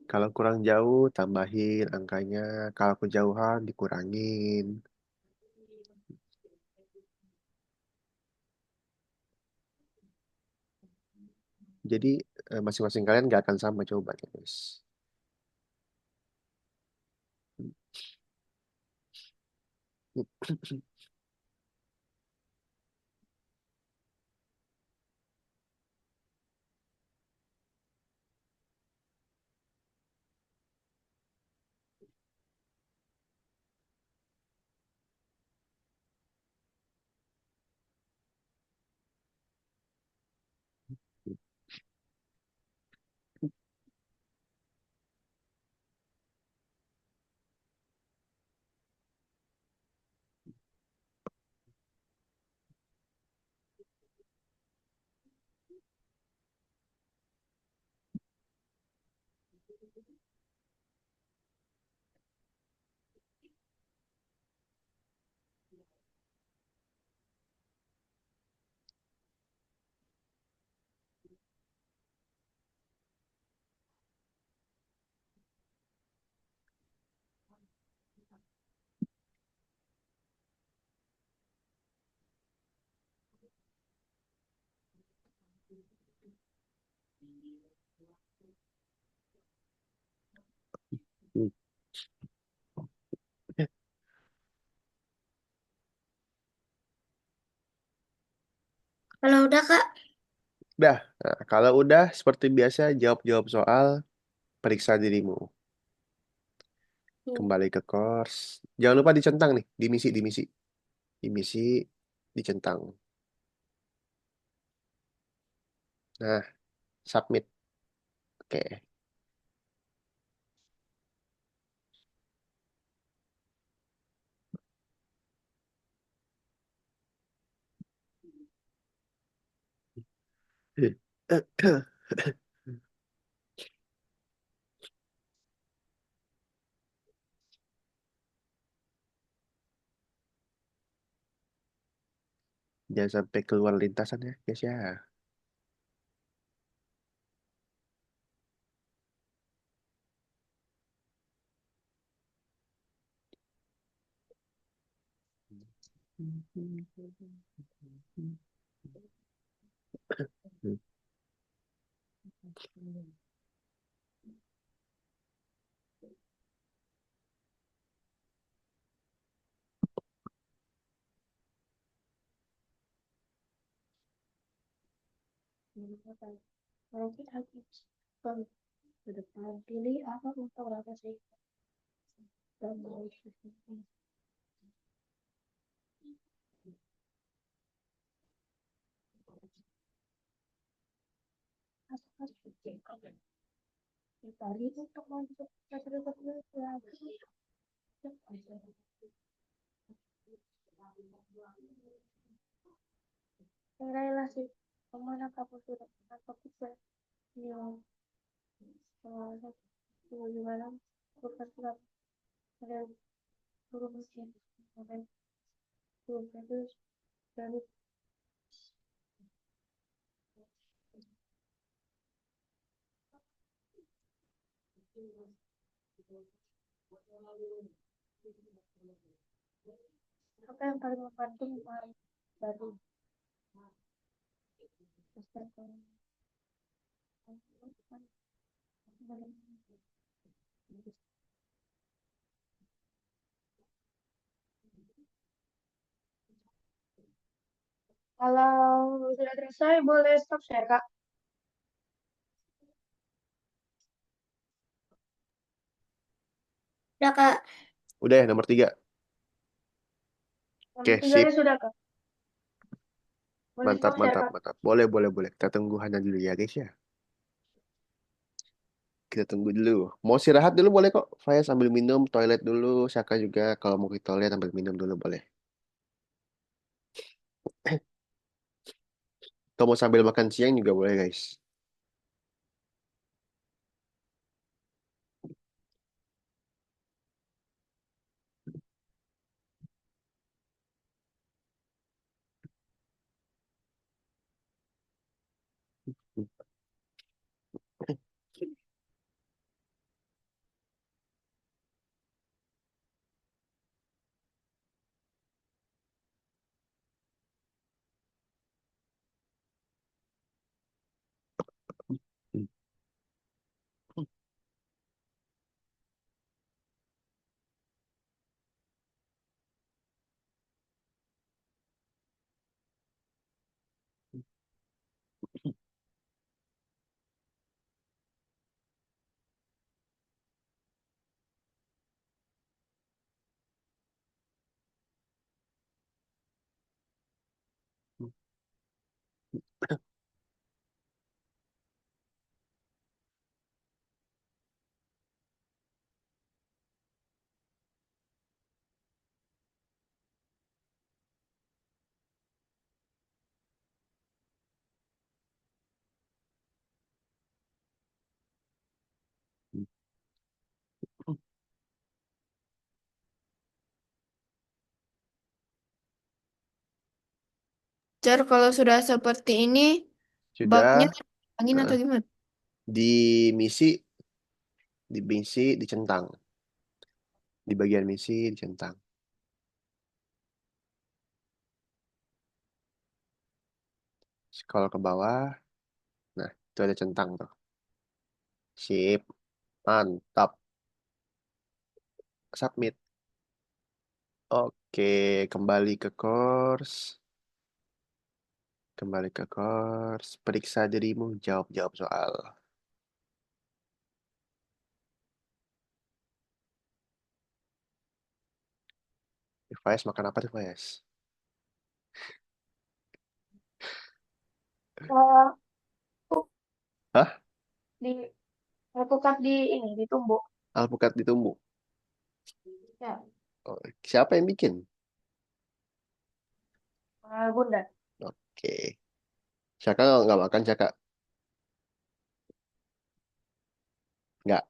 Kalau kurang jauh, tambahin angkanya. Kalau kejauhan, dikurangin. Jadi masing-masing kalian nggak akan sama jawabannya, guys.
Kalau udah Kak,
Udah, nah, kalau udah seperti biasa jawab-jawab soal, periksa dirimu. Kembali ke course. Jangan lupa dicentang nih, dimisi, dicentang. Nah, submit. Oke. Jangan sampai keluar lintasan ya, guys ya.
Kalau kita kalau ke depan pilih apa untuk apa sih? Dan mau tadi untuk masuk ke terdekat lagi. Relasi kemana kamu sudah atau bisa yang gimana bukan sudah ada guru mesin Sampai tuh, terus dari apa yang paling membantu baru kalau sudah selesai boleh stop share Kak.
Udah Kak.
Udah ya nomor 3. Oke,
Nomor tiga
sip.
sudah Kak. Boleh
Mantap,
stop share
mantap,
Kak.
mantap. Boleh, boleh, boleh. Kita tunggu Hana dulu ya, guys ya. Kita tunggu dulu. Mau istirahat dulu boleh kok. Faya sambil minum, toilet dulu. Saka juga kalau mau ke toilet sambil minum dulu boleh. Atau mau sambil makan siang juga boleh, guys.
Cer, kalau sudah seperti ini, baknya
Sudah.
angin atau
Nah,
gimana?
di misi, dicentang. Di bagian misi, dicentang. Scroll ke bawah. Nah, itu ada centang tuh. Sip. Mantap. Submit. Oke, kembali ke course. Kembali ke course. Periksa dirimu, jawab-jawab soal. Faiz makan apa tuh, Faiz?
Eh,
Hah?
di alpukat di ini ditumbuk.
Alpukat ditumbuk.
Ya,
Oh, siapa yang bikin?
Bunda.
Oke. Caka nggak makan, Caka? Nggak.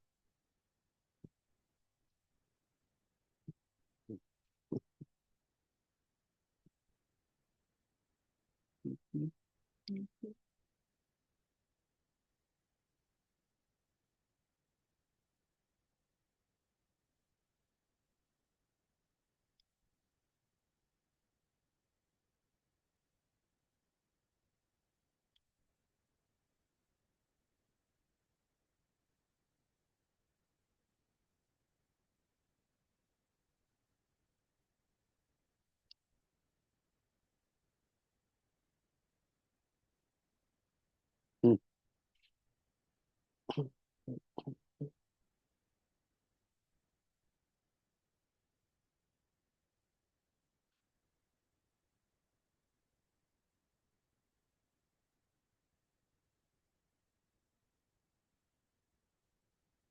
Hmm.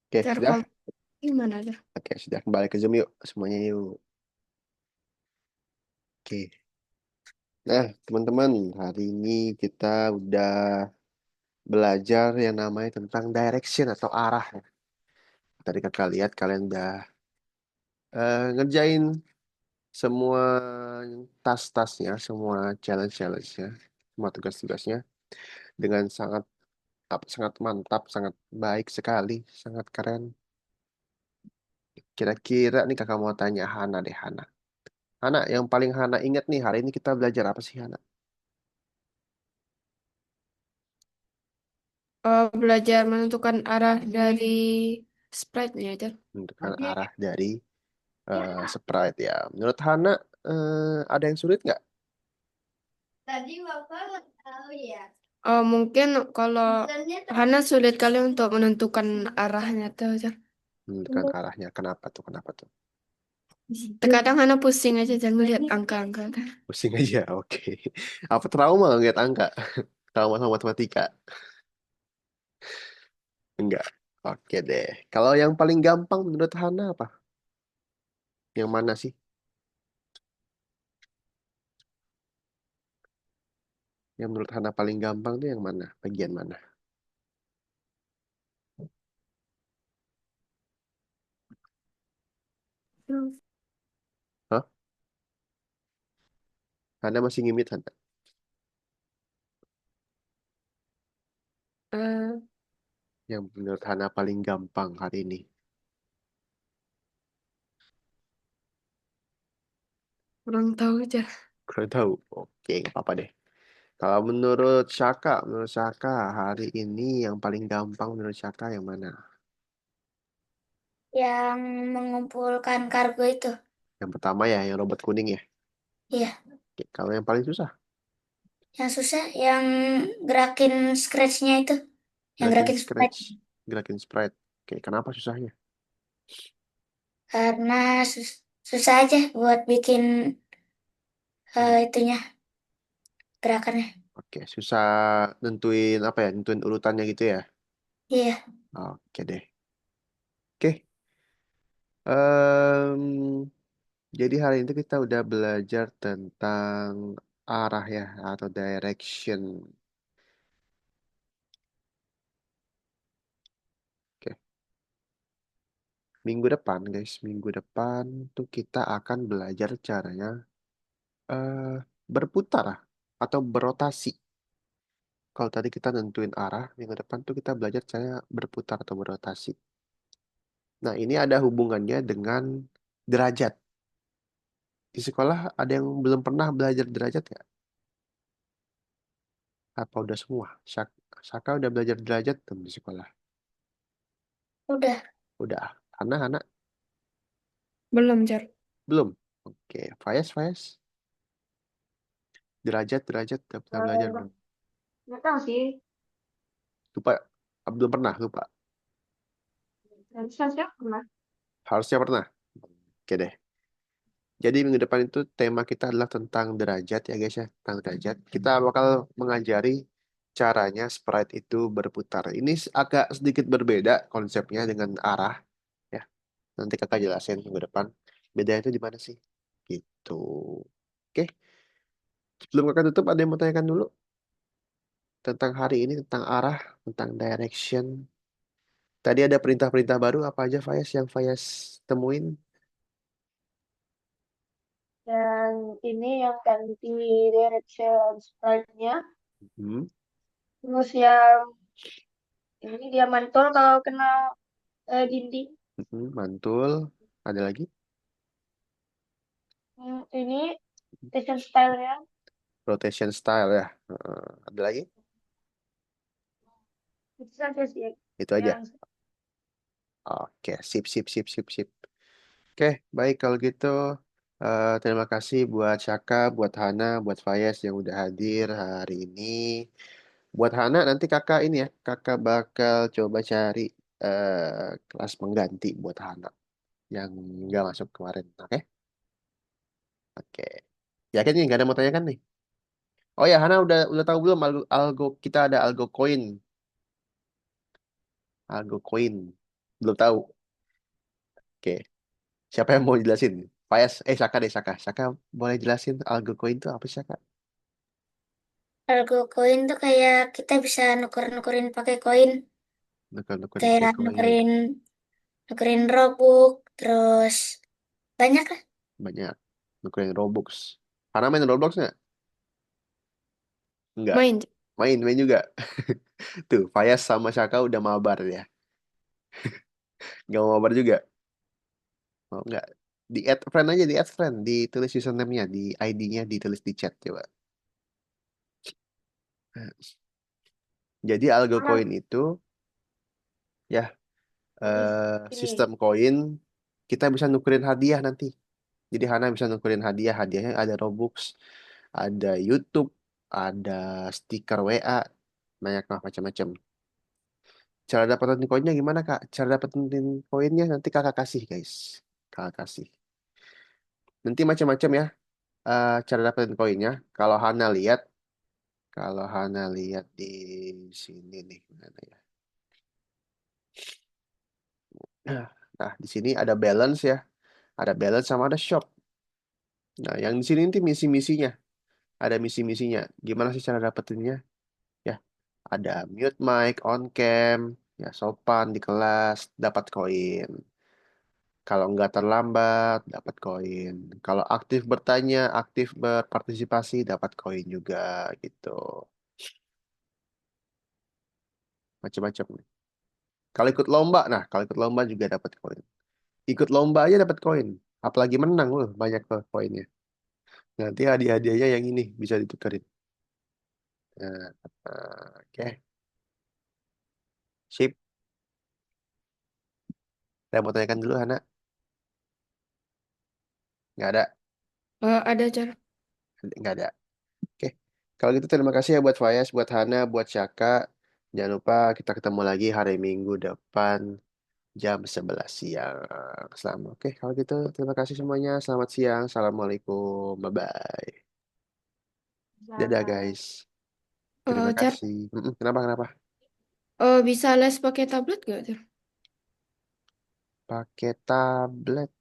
Oke,
Cer,
sudah?
kalau gimana, Cer?
Oke, sudah. Kembali ke Zoom yuk. Semuanya yuk. Oke. Nah, teman-teman, hari ini kita udah belajar yang namanya tentang direction atau arah. Tadi kakak lihat kalian udah ngerjain semua tas-tasnya, semua challenge-challenge-nya, semua tugas-tugasnya dengan sangat mantap, sangat baik sekali, sangat keren. Kira-kira nih kakak mau tanya Hana deh, Hana. Hana, yang paling Hana ingat nih hari ini kita belajar apa sih Hana?
Belajar menentukan arah dari sprite-nya, Cer.
Menentukan arah dari sprite ya. Menurut Hana ada yang sulit nggak?
Tadi Bapak nggak tahu ya.
Mungkin kalau Hana sulit kali untuk menentukan arahnya tuh, Cer.
Menentukan arahnya. Kenapa tuh? Kenapa tuh?
Terkadang Hana pusing aja jangan melihat angka-angka.
Pusing aja, oke. Apa trauma ngeliat angka? Trauma sama matematika? Enggak. Oke deh. Kalau yang paling gampang menurut Hana apa? Yang mana sih? Yang menurut Hana paling gampang tuh yang mana? Bagian mana? Hah? Hana masih ngimit Hana?
Eh,
Yang menurut Hana paling gampang hari ini?
Kurang tahu, Cer.
Kurang tahu. Oke, nggak apa-apa deh. Kalau menurut Shaka hari ini yang paling gampang menurut Shaka yang mana?
Yang mengumpulkan kargo itu.
Yang pertama ya, yang robot kuning ya.
Iya.
Oke, kalau yang paling susah,
Yang susah yang gerakin scratch-nya itu. Yang
gerakin
gerakin sprite.
scratch, gerakin sprite. Oke, kenapa susahnya?
Karena susah aja buat bikin
Hmm,
itunya, gerakannya.
Oke, susah nentuin apa ya, nentuin urutannya gitu ya.
Iya.
Oke deh. Oke, em, jadi hari ini kita udah belajar tentang arah ya atau direction. Oke, minggu depan guys, minggu depan tuh kita akan belajar caranya eh berputar atau berotasi. Kalau tadi kita nentuin arah, minggu depan tuh kita belajar cara berputar atau berotasi. Nah, ini ada hubungannya dengan derajat. Di sekolah ada yang belum pernah belajar derajat ya? Apa udah semua? Saka udah belajar derajat belum di sekolah?
Udah.
Udah. Anak-anak
Belum, Cer.
belum. Oke, Fayas. Derajat udah pernah belajar belum?
Nggak tahu sih.
Lupa. Belum pernah, lupa.
Harusnya siapa pernah?
Harusnya pernah. Oke deh. Jadi minggu depan itu tema kita adalah tentang derajat ya guys ya, tentang derajat. Kita bakal mengajari caranya sprite itu berputar. Ini agak sedikit berbeda konsepnya dengan arah ya. Nanti kakak jelasin minggu depan. Bedanya itu di mana sih? Gitu. Oke, sebelum kakak tutup ada yang mau tanyakan dulu tentang hari ini, tentang arah, tentang direction. Tadi ada perintah-perintah baru apa aja Fayas yang Fayas temuin?
Dan ini yang ganti direction sprite-nya.
Hmm,
Terus yang ini dia mantul kalau kena dinding.
mantul. Ada lagi?
Ini station style-nya.
Rotation style ya. Ada lagi?
Itu saja sih
Itu aja.
yang
Oke, sip. Oke, baik kalau gitu. Terima kasih buat Syaka, buat Hana, buat Fayez yang udah hadir hari ini. Buat Hana, nanti kakak ini ya, kakak bakal coba cari kelas pengganti buat Hana yang nggak masuk kemarin. Oke? Oke. Yakin nih, nggak ada mau tanyakan nih? Oh ya, Hana udah tahu belum algo kita ada algo coin, algo coin. Belum tahu. Oke. Siapa yang mau jelasin? Fayas, Saka deh, Saka. Saka boleh jelasin algo coin itu apa sih, Saka?
Algo koin tuh kayak kita bisa nuker-nukerin pakai koin.
Nuker-nukerin pakai
Kayak
koin.
nukerin Robux, terus banyak lah.
Banyak. nukerin Robux. Hana main Roblox nggak? Nggak.
Main, Cer.
Main juga. Tuh, Fayas sama Shaka udah mabar ya. Nggak mau mabar juga. Mau nggak? Di add friend aja, di add friend. Ditulis username-nya, di ID-nya ditulis di chat coba. Jadi algo
Mana
coin itu ya
ini ini
sistem koin kita bisa nukerin hadiah nanti. Jadi Hana bisa nukerin hadiah, hadiahnya ada Robux, ada YouTube, ada stiker WA, banyak lah macam-macam. Cara dapetin koinnya gimana Kak? Cara dapetin koinnya nanti Kakak kasih guys, Kakak kasih. Nanti macam-macam ya cara dapetin koinnya. Kalau Hana lihat, kalau Hana lihat di sini nih, mana ya? Nah, di sini ada balance ya, ada balance sama ada shop. Nah, yang di sini nanti misi-misinya, ada misi-misinya. Gimana sih cara dapetinnya? Ya, ada mute mic, on cam, ya sopan di kelas, dapat koin. Kalau nggak terlambat, dapat koin. Kalau aktif bertanya, aktif berpartisipasi, dapat koin juga gitu. Macam-macam. Kalau ikut lomba, nah kalau ikut lomba juga dapat koin. Ikut lomba aja dapat koin. Apalagi menang loh, banyak tuh koinnya. Nanti hadiah-hadiahnya yang ini bisa ditukerin. Nah, oke, sip. Saya mau tanyakan dulu, Hana. Nggak ada,
Ada, Cer.
nggak ada. Oke, kalau gitu terima kasih ya buat Fayas, buat Hana, buat Syaka. Jangan lupa kita ketemu lagi hari Minggu depan jam 11 siang. Selamat. Oke, kalau gitu terima kasih semuanya. Selamat siang. Assalamualaikum. Bye-bye. Dadah guys. Terima
Cer,
kasih. Kenapa, kenapa?
bisa les pakai tablet nggak, Cer?
Pakai tablet.